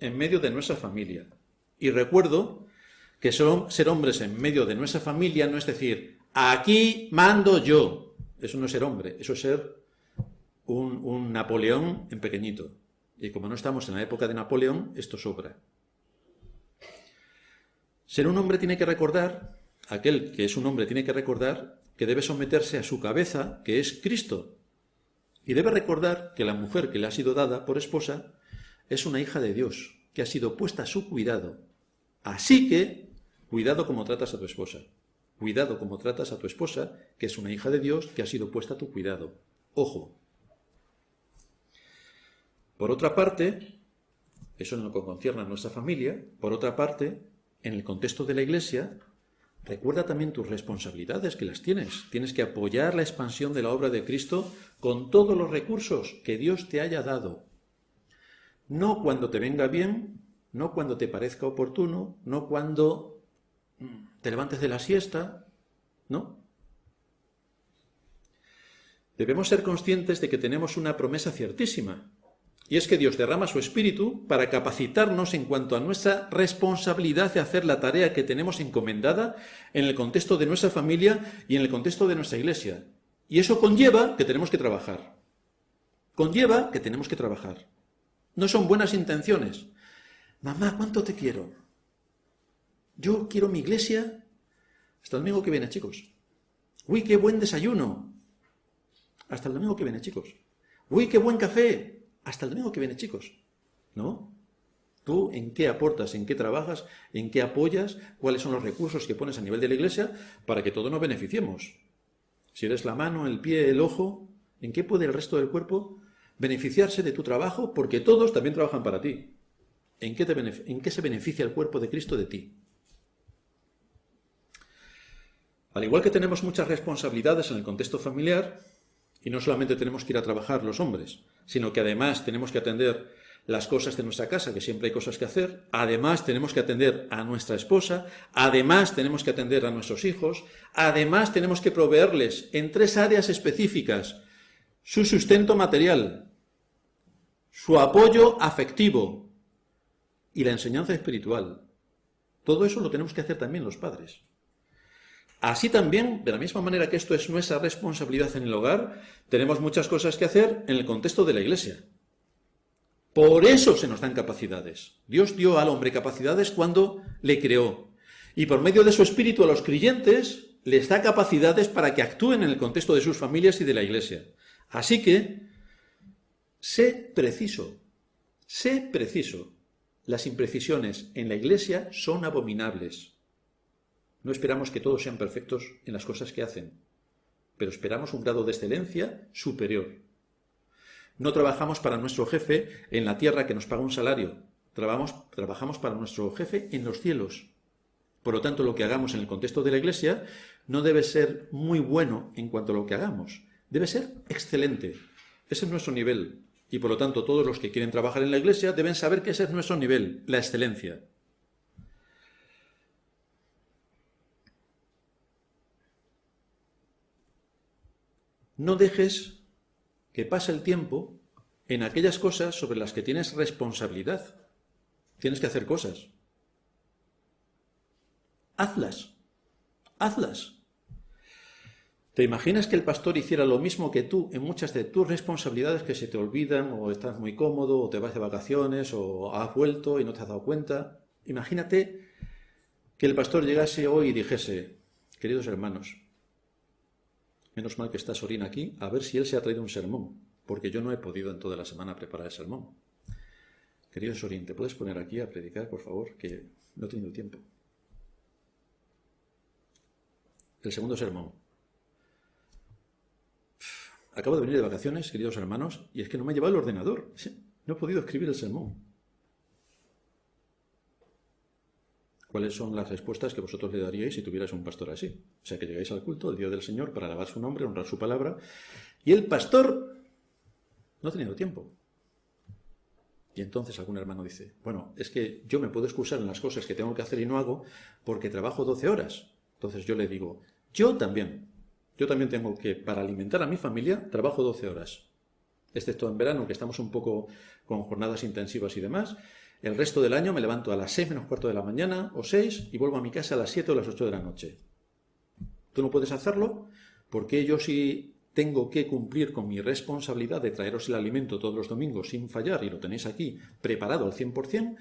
en medio de nuestra familia. Y recuerdo que ser hombres en medio de nuestra familia no es decir, aquí mando yo. Eso no es ser hombre, eso es ser un Napoleón en pequeñito. Y como no estamos en la época de Napoleón, esto sobra. Ser un hombre tiene que recordar, aquel que es un hombre tiene que recordar que debe someterse a su cabeza, que es Cristo. Y debe recordar que la mujer que le ha sido dada por esposa es una hija de Dios, que ha sido puesta a su cuidado. Así que, cuidado como tratas a tu esposa. Cuidado como tratas a tu esposa, que es una hija de Dios, que ha sido puesta a tu cuidado. Ojo. Por otra parte, eso en lo que concierne a nuestra familia, por otra parte, en el contexto de la Iglesia, recuerda también tus responsabilidades, que las tienes. Tienes que apoyar la expansión de la obra de Cristo con todos los recursos que Dios te haya dado. No cuando te venga bien, no cuando te parezca oportuno, no cuando te levantes de la siesta, ¿no? Debemos ser conscientes de que tenemos una promesa ciertísima, y es que Dios derrama su Espíritu para capacitarnos en cuanto a nuestra responsabilidad de hacer la tarea que tenemos encomendada en el contexto de nuestra familia y en el contexto de nuestra Iglesia. Y eso conlleva que tenemos que trabajar. Conlleva que tenemos que trabajar. No son buenas intenciones. Mamá, ¿cuánto te quiero? Yo quiero mi Iglesia hasta el domingo que viene, chicos. Uy, qué buen desayuno. Hasta el domingo que viene, chicos. Uy, qué buen café. Hasta el domingo que viene, chicos. ¿No? Tú en qué aportas, en qué trabajas, en qué apoyas, cuáles son los recursos que pones a nivel de la Iglesia para que todos nos beneficiemos. Si eres la mano, el pie, el ojo, ¿en qué puede el resto del cuerpo beneficiarse de tu trabajo? Porque todos también trabajan para ti. ¿En qué se beneficia el cuerpo de Cristo de ti? Al igual que tenemos muchas responsabilidades en el contexto familiar, y no solamente tenemos que ir a trabajar los hombres, sino que además tenemos que atender las cosas de nuestra casa, que siempre hay cosas que hacer, además tenemos que atender a nuestra esposa, además tenemos que atender a nuestros hijos, además tenemos que proveerles en 3 áreas específicas: su sustento material, su apoyo afectivo y la enseñanza espiritual. Todo eso lo tenemos que hacer también los padres. Así también, de la misma manera que esto es nuestra responsabilidad en el hogar, tenemos muchas cosas que hacer en el contexto de la Iglesia. Por eso se nos dan capacidades. Dios dio al hombre capacidades cuando le creó. Y por medio de su Espíritu a los creyentes les da capacidades para que actúen en el contexto de sus familias y de la Iglesia. Así que, sé preciso. Las imprecisiones en la Iglesia son abominables. No esperamos que todos sean perfectos en las cosas que hacen, pero esperamos un grado de excelencia superior. No trabajamos para nuestro jefe en la tierra que nos paga un salario, trabajamos para nuestro jefe en los cielos. Por lo tanto, lo que hagamos en el contexto de la Iglesia no debe ser muy bueno en cuanto a lo que hagamos, debe ser excelente. Ese es nuestro nivel, y por lo tanto todos los que quieren trabajar en la Iglesia deben saber que ese es nuestro nivel, la excelencia. No dejes que pase el tiempo en aquellas cosas sobre las que tienes responsabilidad. Tienes que hacer cosas. Hazlas. ¿Te imaginas que el pastor hiciera lo mismo que tú en muchas de tus responsabilidades que se te olvidan, o estás muy cómodo, o te vas de vacaciones, o has vuelto y no te has dado cuenta? Imagínate que el pastor llegase hoy y dijese: queridos hermanos, menos mal que está Sorín aquí, a ver si él se ha traído un sermón, porque yo no he podido en toda la semana preparar el sermón. Querido Sorín, ¿te puedes poner aquí a predicar, por favor? Que no he tenido tiempo. El segundo sermón. Acabo de venir de vacaciones, queridos hermanos, y es que no me ha llevado el ordenador. No he podido escribir el sermón. ¿Cuáles son las respuestas que vosotros le daríais si tuvierais un pastor así? O sea, que llegáis al culto, el día del Señor, para alabar su nombre, honrar su palabra, y el pastor no ha tenido tiempo. Y entonces algún hermano dice: bueno, es que yo me puedo excusar en las cosas que tengo que hacer y no hago porque trabajo 12 horas. Entonces yo le digo: yo también tengo que, para alimentar a mi familia, trabajo 12 horas. Excepto en verano, que estamos un poco con jornadas intensivas y demás. El resto del año me levanto a las 6 menos cuarto de la mañana o 6 y vuelvo a mi casa a las 7 o las 8 de la noche. ¿Tú no puedes hacerlo? Porque yo sí tengo que cumplir con mi responsabilidad de traeros el alimento todos los domingos sin fallar, y lo tenéis aquí preparado al 100%,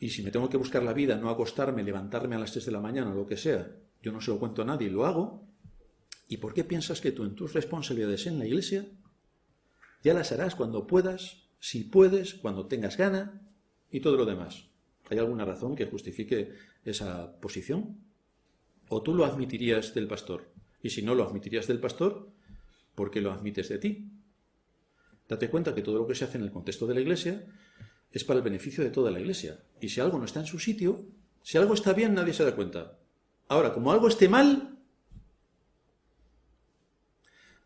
y si me tengo que buscar la vida, no acostarme, levantarme a las 3 de la mañana o lo que sea, yo no se lo cuento a nadie y lo hago. ¿Y por qué piensas que tú en tus responsabilidades en la Iglesia Ya las harás cuando puedas, si puedes, cuando tengas gana y todo lo demás. ¿Hay alguna razón que justifique esa posición? ¿O tú lo admitirías del pastor? Y si no lo admitirías del pastor, ¿por qué lo admites de ti? Date cuenta que todo lo que se hace en el contexto de la Iglesia es para el beneficio de toda la Iglesia. Y si algo no está en su sitio, si algo está bien, nadie se da cuenta. Ahora, como algo esté mal,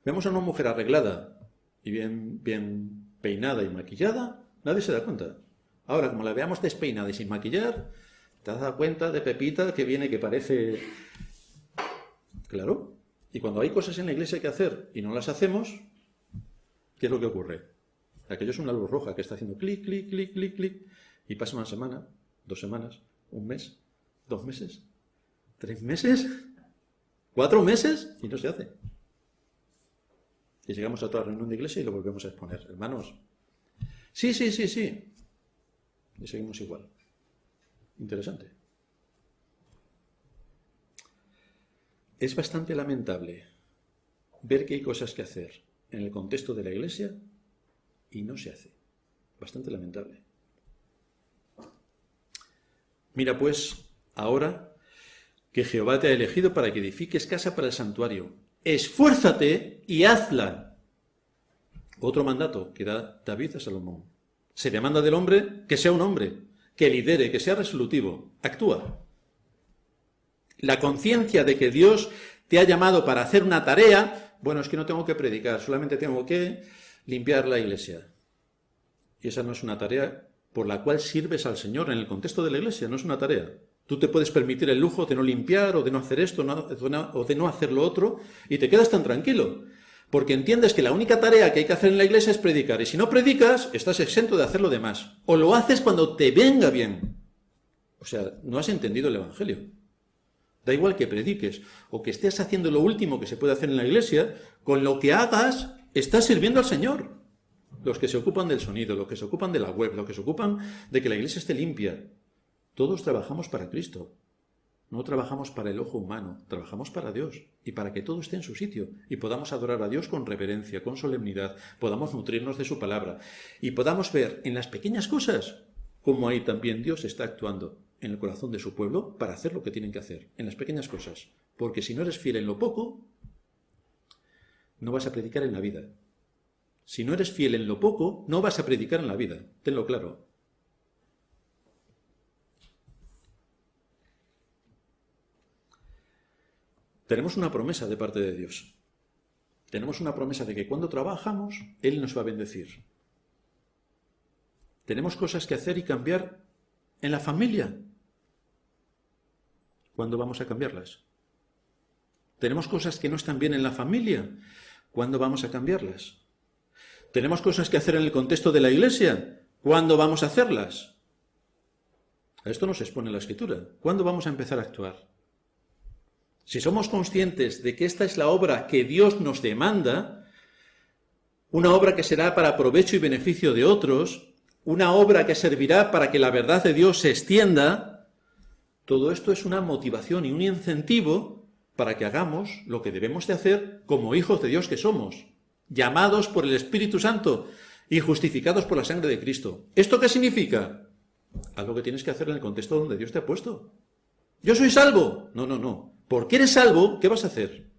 vemos a una mujer arreglada y bien peinada y maquillada, nadie se da cuenta. Ahora, como la veamos despeinada y sin maquillar, te has dado cuenta de Pepita que viene que parece... Claro. Y cuando hay cosas en la Iglesia que hacer y no las hacemos, ¿qué es lo que ocurre? Aquello es una luz roja que está haciendo clic, clic, clic, clic, clic, y pasa una semana, 2 semanas, 1 mes, 2 meses, 3 meses, 4 meses, y no se hace. Y llegamos a otra reunión de iglesia y lo volvemos a exponer. Hermanos, sí. Y seguimos igual. Interesante. Es bastante lamentable ver que hay cosas que hacer en el contexto de la iglesia y no se hace. Bastante lamentable. Mira pues, ahora que Jehová te ha elegido para que edifiques casa para el santuario. Esfuérzate y hazla. Otro mandato que da David a Salomón. Se demanda del hombre que sea un hombre, que lidere, que sea resolutivo. Actúa. La conciencia de que Dios te ha llamado para hacer una tarea, bueno, es que no tengo que predicar, solamente tengo que limpiar la iglesia. Y esa no es una tarea por la cual sirves al Señor en el contexto de la iglesia, no es una tarea. Tú te puedes permitir el lujo de no limpiar o de no hacer esto o de no hacer lo otro y te quedas tan tranquilo, porque entiendes que la única tarea que hay que hacer en la iglesia es predicar, y si no predicas, estás exento de hacer lo demás. O lo haces cuando te venga bien. O sea, no has entendido el Evangelio. Da igual que prediques o que estés haciendo lo último que se puede hacer en la iglesia, con lo que hagas, estás sirviendo al Señor. Los que se ocupan del sonido, los que se ocupan de la web, los que se ocupan de que la iglesia esté limpia, todos trabajamos para Cristo. No trabajamos para el ojo humano, trabajamos para Dios y para que todo esté en su sitio y podamos adorar a Dios con reverencia, con solemnidad, podamos nutrirnos de su palabra y podamos ver en las pequeñas cosas cómo ahí también Dios está actuando en el corazón de su pueblo para hacer lo que tienen que hacer, en las pequeñas cosas. Porque si no eres fiel en lo poco, no vas a predicar en la vida. Si no eres fiel en lo poco, no vas a predicar en la vida. Tenlo claro. Tenemos una promesa de parte de Dios. Tenemos una promesa de que cuando trabajamos, Él nos va a bendecir. Tenemos cosas que hacer y cambiar en la familia. ¿Cuándo vamos a cambiarlas? Tenemos cosas que no están bien en la familia. ¿Cuándo vamos a cambiarlas? ¿Tenemos cosas que hacer en el contexto de la iglesia? ¿Cuándo vamos a hacerlas? A esto nos expone la Escritura. ¿Cuándo vamos a empezar a actuar? Si somos conscientes de que esta es la obra que Dios nos demanda, una obra que será para provecho y beneficio de otros, una obra que servirá para que la verdad de Dios se extienda, todo esto es una motivación y un incentivo para que hagamos lo que debemos de hacer como hijos de Dios que somos, llamados por el Espíritu Santo y justificados por la sangre de Cristo. ¿Esto qué significa? Algo que tienes que hacer en el contexto donde Dios te ha puesto. ¿Yo soy salvo? No. Porque eres salvo, ¿qué vas a hacer?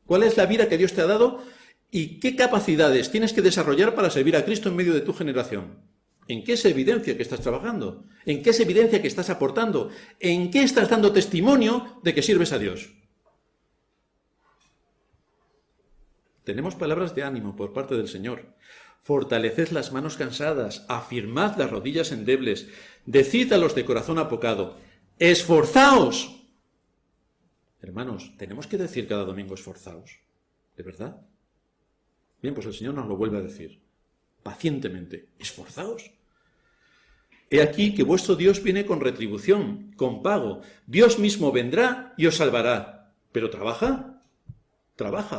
¿Cuál es la vida que Dios te ha dado? ¿Y qué capacidades tienes que desarrollar para servir a Cristo en medio de tu generación? ¿En qué es evidencia que estás trabajando? ¿En qué es evidencia que estás aportando? ¿En qué estás dando testimonio de que sirves a Dios? Tenemos palabras de ánimo por parte del Señor. Fortaleced las manos cansadas, afirmad las rodillas endebles, decid a los de corazón apocado, esforzaos. Hermanos, tenemos que decir cada domingo esforzaos, ¿de verdad? Bien, pues el Señor nos lo vuelve a decir, pacientemente, esforzaos. He aquí que vuestro Dios viene con retribución, con pago. Dios mismo vendrá y os salvará. Pero trabaja.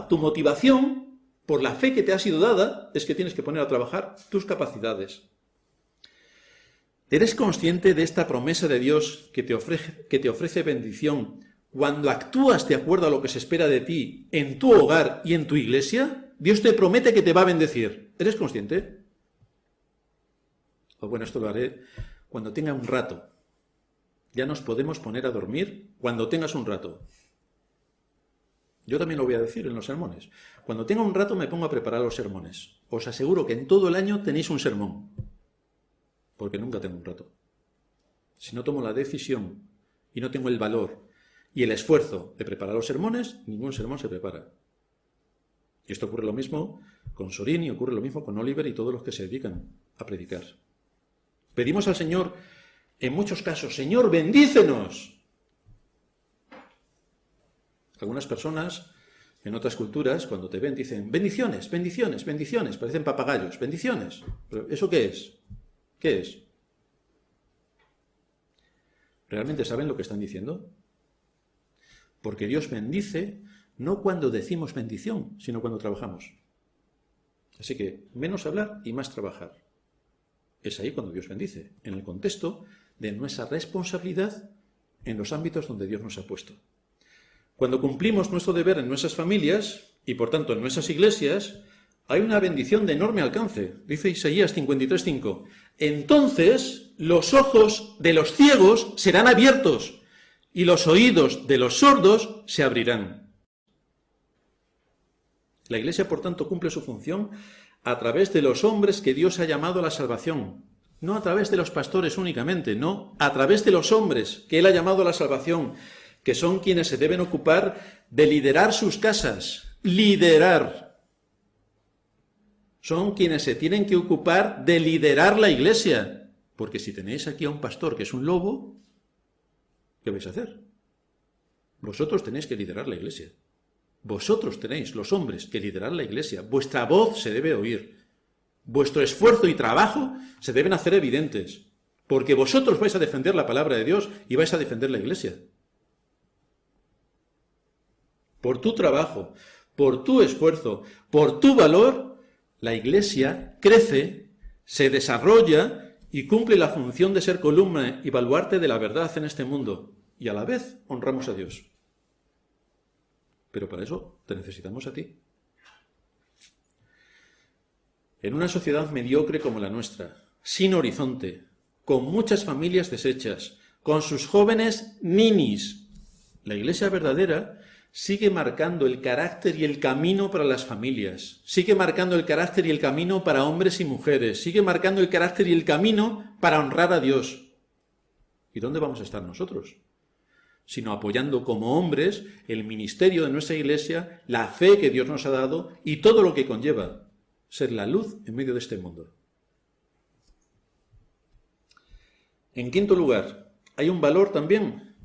Tu motivación, por la fe que te ha sido dada, es que tienes que poner a trabajar tus capacidades. ¿Eres consciente de esta promesa de Dios que te ofrece bendición cuando actúas de acuerdo a lo que se espera de ti en tu hogar y en tu iglesia? Dios te promete que te va a bendecir. ¿Eres consciente? Pues bueno, esto lo haré cuando tenga un rato. Ya nos podemos poner a dormir cuando tengas un rato. Yo también lo voy a decir en los sermones. Cuando tenga un rato me pongo a preparar los sermones. Os aseguro que en todo el año tenéis un sermón. Porque nunca tengo un rato. Si no tomo la decisión y no tengo el valor y el esfuerzo de preparar los sermones, ningún sermón se prepara. Y esto ocurre lo mismo con Sorín y ocurre lo mismo con Oliver y todos los que se dedican a predicar. Pedimos al Señor, en muchos casos, Señor, bendícenos. Algunas personas, en otras culturas, cuando te ven, dicen, bendiciones, bendiciones, bendiciones, parecen papagayos, bendiciones. ¿Pero eso qué es? ¿Qué es? ¿Realmente saben lo que están diciendo? Porque Dios bendice no cuando decimos bendición, sino cuando trabajamos. Así que menos hablar y más trabajar. Es ahí cuando Dios bendice, en el contexto de nuestra responsabilidad en los ámbitos donde Dios nos ha puesto. Cuando cumplimos nuestro deber en nuestras familias y por tanto en nuestras iglesias, hay una bendición de enorme alcance. Dice Isaías 53:5. Entonces los ojos de los ciegos serán abiertos y los oídos de los sordos se abrirán. La Iglesia, por tanto, cumple su función a través de los hombres que Dios ha llamado a la salvación. No a través de los pastores únicamente, no, a través de los hombres que Él ha llamado a la salvación, que son quienes se deben ocupar de liderar sus casas. Liderar. Son quienes se tienen que ocupar de liderar la Iglesia. Porque si tenéis aquí a un pastor que es un lobo, ¿qué vais a hacer? Vosotros tenéis que liderar la Iglesia. Vosotros tenéis, los hombres, que liderar la Iglesia. Vuestra voz se debe oír. Vuestro esfuerzo y trabajo se deben hacer evidentes. Porque vosotros vais a defender la palabra de Dios y vais a defender la Iglesia. Por tu trabajo, por tu esfuerzo, por tu valor, la Iglesia crece, se desarrolla y cumple la función de ser columna y baluarte de la verdad en este mundo. Y a la vez honramos a Dios. Pero para eso te necesitamos a ti. En una sociedad mediocre como la nuestra, sin horizonte, con muchas familias deshechas, con sus jóvenes ninis, la Iglesia verdadera sigue marcando el carácter y el camino para las familias, sigue marcando el carácter y el camino para hombres y mujeres, sigue marcando el carácter y el camino para honrar a Dios. ¿Y dónde vamos a estar nosotros? Sino apoyando como hombres el ministerio de nuestra Iglesia, la fe que Dios nos ha dado y todo lo que conlleva ser la luz en medio de este mundo. En quinto lugar, hay un valor también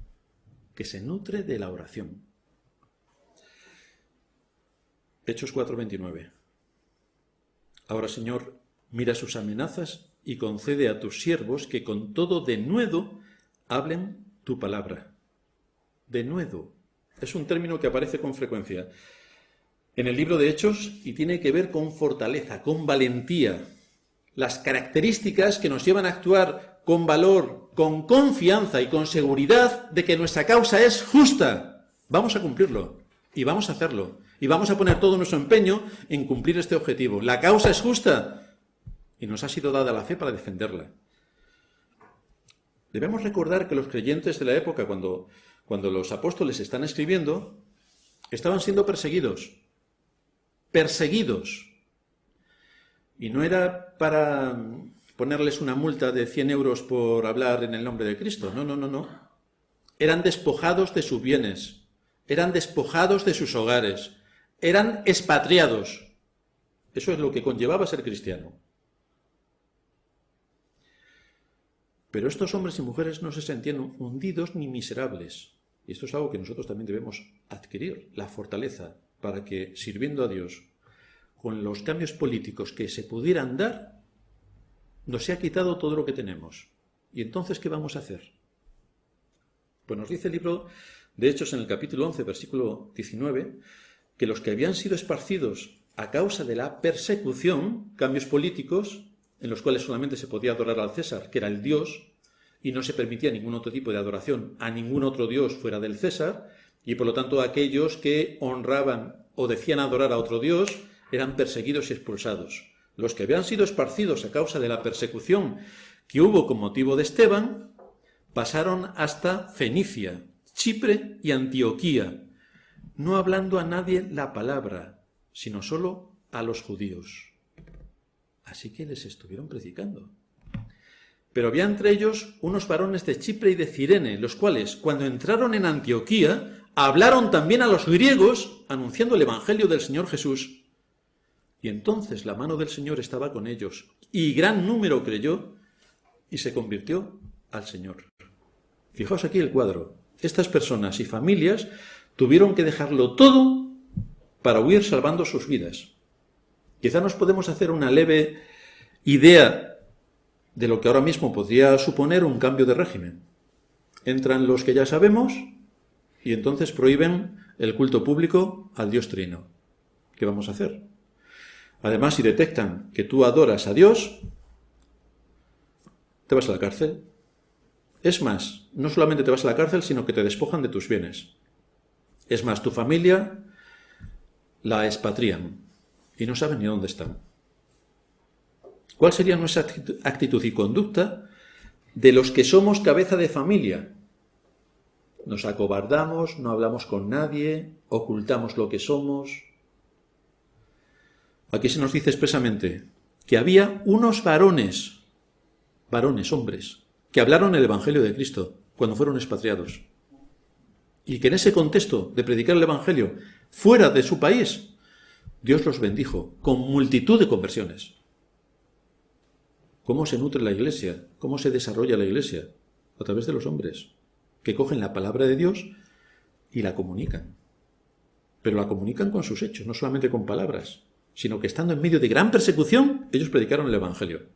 que se nutre de la oración. Hechos 4:29. Ahora, Señor, mira sus amenazas y concede a tus siervos que con todo denuedo hablen tu palabra. Denuedo. Es un término que aparece con frecuencia en el libro de Hechos y tiene que ver con fortaleza, con valentía. Las características que nos llevan a actuar con valor, con confianza y con seguridad de que nuestra causa es justa. Vamos a cumplirlo y vamos a hacerlo. Y vamos a poner todo nuestro empeño en cumplir este objetivo. La causa es justa y nos ha sido dada la fe para defenderla. Debemos recordar que los creyentes de la época, cuando los apóstoles están escribiendo, estaban siendo perseguidos. Perseguidos. Y no era para ponerles una multa de 100 euros por hablar en el nombre de Cristo. No. Eran despojados de sus bienes. Eran despojados de sus hogares. Eran expatriados. Eso es lo que conllevaba ser cristiano. Pero estos hombres y mujeres no se sentían hundidos ni miserables. Y esto es algo que nosotros también debemos adquirir, la fortaleza, para que, sirviendo a Dios, con los cambios políticos que se pudieran dar, nos se ha quitado todo lo que tenemos. ¿Y entonces qué vamos a hacer? Pues nos dice el libro de Hechos en el capítulo 11, versículo 19, que los que habían sido esparcidos a causa de la persecución, cambios políticos, en los cuales solamente se podía adorar al César, que era el Dios, y no se permitía ningún otro tipo de adoración a ningún otro Dios fuera del César, y por lo tanto aquellos que honraban o decían adorar a otro Dios eran perseguidos y expulsados. Los que habían sido esparcidos a causa de la persecución que hubo con motivo de Esteban, pasaron hasta Fenicia, Chipre y Antioquía, no hablando a nadie la palabra, sino solo a los judíos. Así que les estuvieron predicando. Pero había entre ellos unos varones de Chipre y de Cirene, los cuales, cuando entraron en Antioquía, hablaron también a los griegos, anunciando el evangelio del Señor Jesús. Y entonces la mano del Señor estaba con ellos, y gran número creyó, y se convirtió al Señor. Fijaos aquí el cuadro. Estas personas y familias tuvieron que dejarlo todo para huir salvando sus vidas. Quizá nos podemos hacer una leve idea de lo que ahora mismo podría suponer un cambio de régimen. Entran los que ya sabemos y entonces prohíben el culto público al Dios Trino. ¿Qué vamos a hacer? Además, si detectan que tú adoras a Dios, te vas a la cárcel. Es más, no solamente te vas a la cárcel, sino que te despojan de tus bienes. Es más, tu familia la expatrían y no saben ni dónde están. ¿Cuál sería nuestra actitud y conducta de los que somos cabeza de familia? Nos acobardamos, no hablamos con nadie, ocultamos lo que somos. Aquí se nos dice expresamente que había unos varones, hombres, que hablaron el Evangelio de Cristo cuando fueron expatriados. Y que en ese contexto de predicar el Evangelio fuera de su país, Dios los bendijo con multitud de conversiones. ¿Cómo se nutre la Iglesia? ¿Cómo se desarrolla la Iglesia? A través de los hombres, que cogen la palabra de Dios y la comunican. Pero la comunican con sus hechos, no solamente con palabras, sino que estando en medio de gran persecución, ellos predicaron el Evangelio.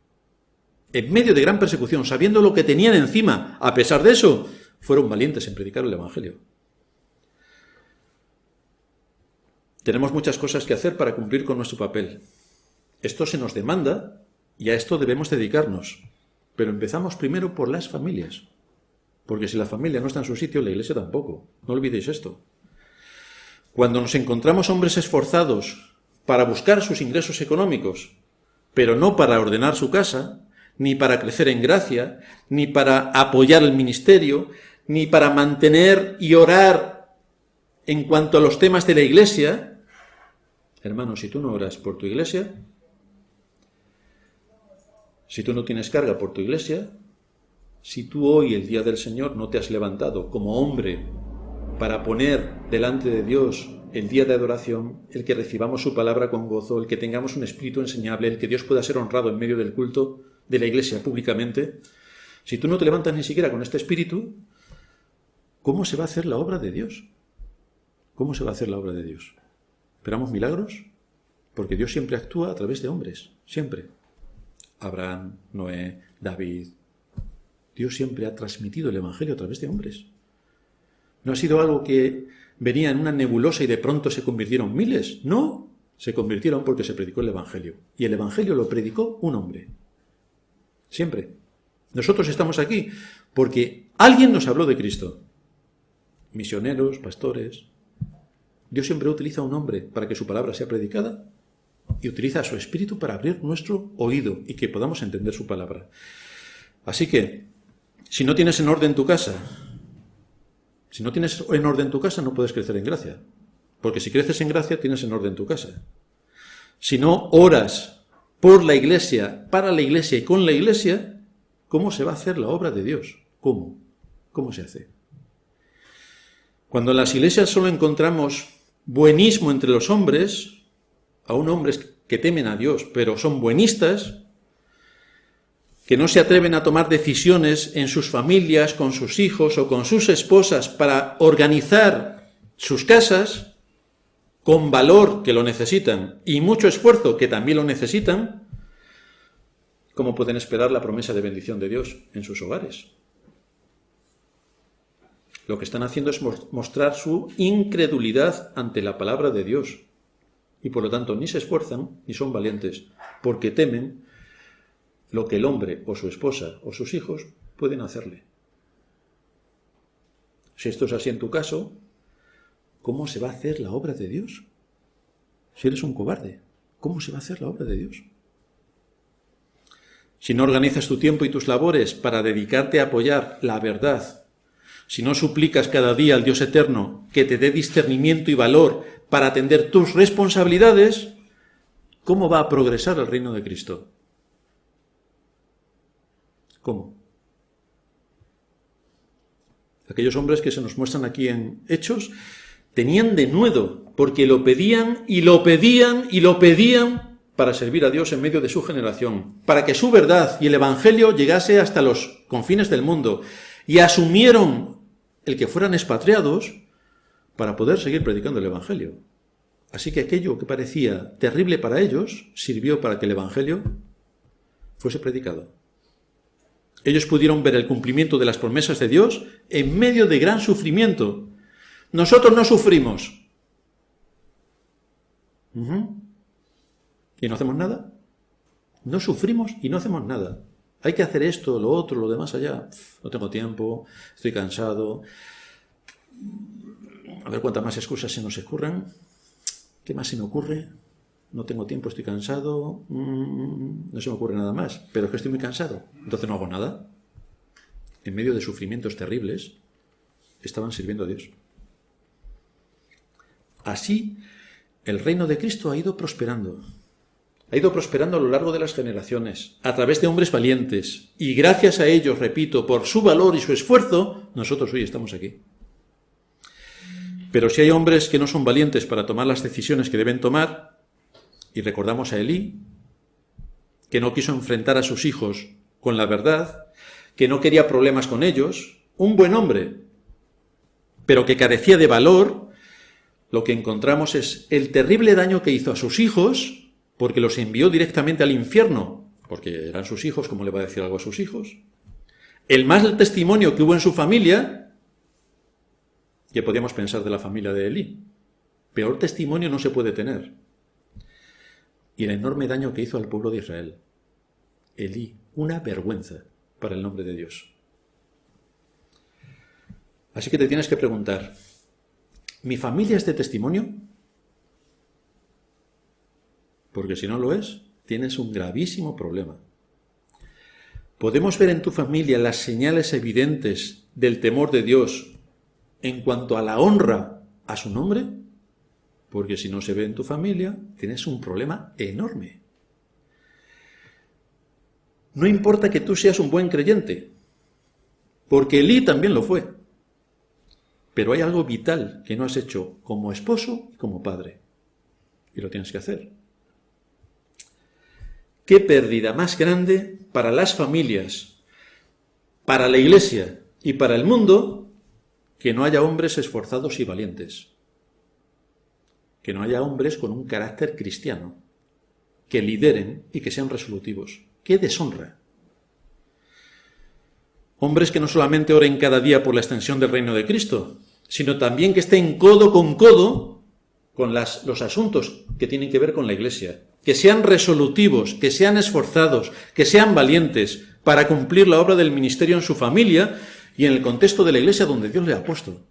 En medio de gran persecución, sabiendo lo que tenían encima, a pesar de eso, fueron valientes en predicar el Evangelio. Tenemos muchas cosas que hacer para cumplir con nuestro papel. Esto se nos demanda y a esto debemos dedicarnos. Pero empezamos primero por las familias. Porque si la familia no está en su sitio, la Iglesia tampoco. No olvidéis esto. Cuando nos encontramos hombres esforzados para buscar sus ingresos económicos, pero no para ordenar su casa, ni para crecer en gracia, ni para apoyar el ministerio, ni para mantener y orar en cuanto a los temas de la Iglesia, hermano, si tú no oras por tu Iglesia, si tú no tienes carga por tu Iglesia, si tú hoy, el día del Señor, no te has levantado como hombre para poner delante de Dios el día de adoración, el que recibamos su palabra con gozo, el que tengamos un espíritu enseñable, el que Dios pueda ser honrado en medio del culto de la Iglesia públicamente, si tú no te levantas ni siquiera con este espíritu, ¿cómo se va a hacer la obra de Dios? ¿Cómo se va a hacer la obra de Dios? ¿Esperamos milagros? Porque Dios siempre actúa a través de hombres, siempre. Abraham, Noé, David. Dios siempre ha transmitido el Evangelio a través de hombres. No ha sido algo que venía en una nebulosa y de pronto se convirtieron miles. No, se convirtieron porque se predicó el Evangelio. Y el Evangelio lo predicó un hombre. Siempre. Nosotros estamos aquí porque alguien nos habló de Cristo. Misioneros, pastores. Dios siempre utiliza a un hombre para que su palabra sea predicada y utiliza a su espíritu para abrir nuestro oído y que podamos entender su palabra. Así que, si no tienes en orden tu casa, no puedes crecer en gracia. Porque si creces en gracia, tienes en orden tu casa. Si no oras por la Iglesia, para la Iglesia y con la Iglesia, ¿cómo se va a hacer la obra de Dios? ¿Cómo? ¿Cómo se hace? Cuando en las iglesias solo encontramos buenismo entre los hombres, aún hombres que temen a Dios, pero son buenistas, que no se atreven a tomar decisiones en sus familias, con sus hijos o con sus esposas para organizar sus casas con valor que lo necesitan y mucho esfuerzo que también lo necesitan, ¿cómo pueden esperar la promesa de bendición de Dios en sus hogares? Lo que están haciendo es mostrar su incredulidad ante la palabra de Dios y por lo tanto ni se esfuerzan ni son valientes porque temen lo que el hombre o su esposa o sus hijos pueden hacerle. Si esto es así en tu caso, ¿cómo se va a hacer la obra de Dios? Si eres un cobarde, ¿cómo se va a hacer la obra de Dios? Si no organizas tu tiempo y tus labores para dedicarte a apoyar la verdad, si no suplicas cada día al Dios eterno que te dé discernimiento y valor para atender tus responsabilidades, ¿cómo va a progresar el reino de Cristo? ¿Cómo? Aquellos hombres que se nos muestran aquí en Hechos tenían denuedo, porque lo pedían y lo pedían y lo pedían para servir a Dios en medio de su generación, para que su verdad y el Evangelio llegase hasta los confines del mundo, y asumieron el que fueran expatriados para poder seguir predicando el Evangelio. Así que aquello que parecía terrible para ellos sirvió para que el Evangelio fuese predicado. Ellos pudieron ver el cumplimiento de las promesas de Dios en medio de gran sufrimiento. Nosotros no sufrimos. ¿Y no hacemos nada? No sufrimos y no hacemos nada. Hay que hacer esto, lo otro, lo demás allá. No tengo tiempo, estoy cansado. A ver cuántas más excusas se nos ocurren. ¿Qué más se me ocurre? No tengo tiempo, estoy cansado. No se me ocurre nada más. Pero es que estoy muy cansado. Entonces no hago nada. En medio de sufrimientos terribles, estaban sirviendo a Dios. Así, el reino de Cristo ha ido prosperando. Ha ido prosperando a lo largo de las generaciones, a través de hombres valientes. Y gracias a ellos, repito, por su valor y su esfuerzo, nosotros hoy estamos aquí. Pero si hay hombres que no son valientes para tomar las decisiones que deben tomar, y recordamos a Elí, que no quiso enfrentar a sus hijos con la verdad, que no quería problemas con ellos, un buen hombre, pero que carecía de valor, lo que encontramos es el terrible daño que hizo a sus hijos, porque los envió directamente al infierno, porque eran sus hijos, ¿cómo le va a decir algo a sus hijos? El mal testimonio que hubo en su familia, que podíamos pensar de la familia de Elí. Peor testimonio no se puede tener. Y el enorme daño que hizo al pueblo de Israel. Elí, una vergüenza para el nombre de Dios. Así que te tienes que preguntar, ¿mi familia es de testimonio? Porque si no lo es, tienes un gravísimo problema. ¿Podemos ver en tu familia las señales evidentes del temor de Dios en cuanto a la honra a su nombre? Porque si no se ve en tu familia, tienes un problema enorme. No importa que tú seas un buen creyente, porque Elí también lo fue. Pero hay algo vital que no has hecho como esposo y como padre. Y lo tienes que hacer. ¿Qué pérdida más grande para las familias, para la Iglesia y para el mundo que no haya hombres esforzados y valientes? Que no haya hombres con un carácter cristiano, que lideren y que sean resolutivos. ¡Qué deshonra! Hombres que no solamente oren cada día por la extensión del reino de Cristo, sino también que estén codo con los asuntos que tienen que ver con la Iglesia. Que sean resolutivos, que sean esforzados, que sean valientes para cumplir la obra del ministerio en su familia y en el contexto de la Iglesia donde Dios le ha puesto.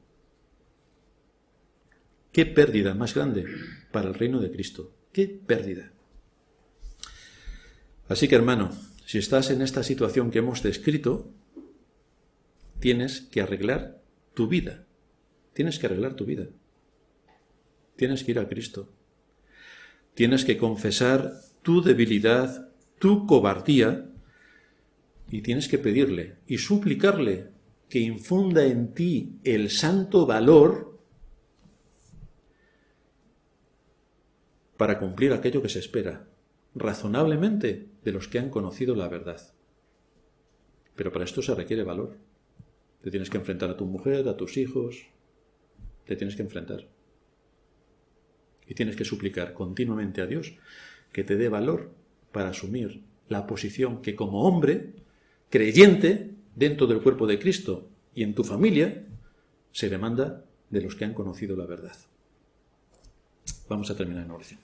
¡Qué pérdida más grande para el reino de Cristo! ¡Qué pérdida! Así que, hermano, si estás en esta situación que hemos descrito, tienes que arreglar tu vida. Tienes que arreglar tu vida. Tienes que ir a Cristo. Tienes que confesar tu debilidad, tu cobardía, y tienes que pedirle y suplicarle que infunda en ti el santo valor para cumplir aquello que se espera, razonablemente, de los que han conocido la verdad. Pero para esto se requiere valor. Te tienes que enfrentar a tu mujer, a tus hijos, te tienes que enfrentar. Y tienes que suplicar continuamente a Dios que te dé valor para asumir la posición que como hombre, creyente, dentro del cuerpo de Cristo y en tu familia, se demanda de los que han conocido la verdad. Vamos a terminar en oración.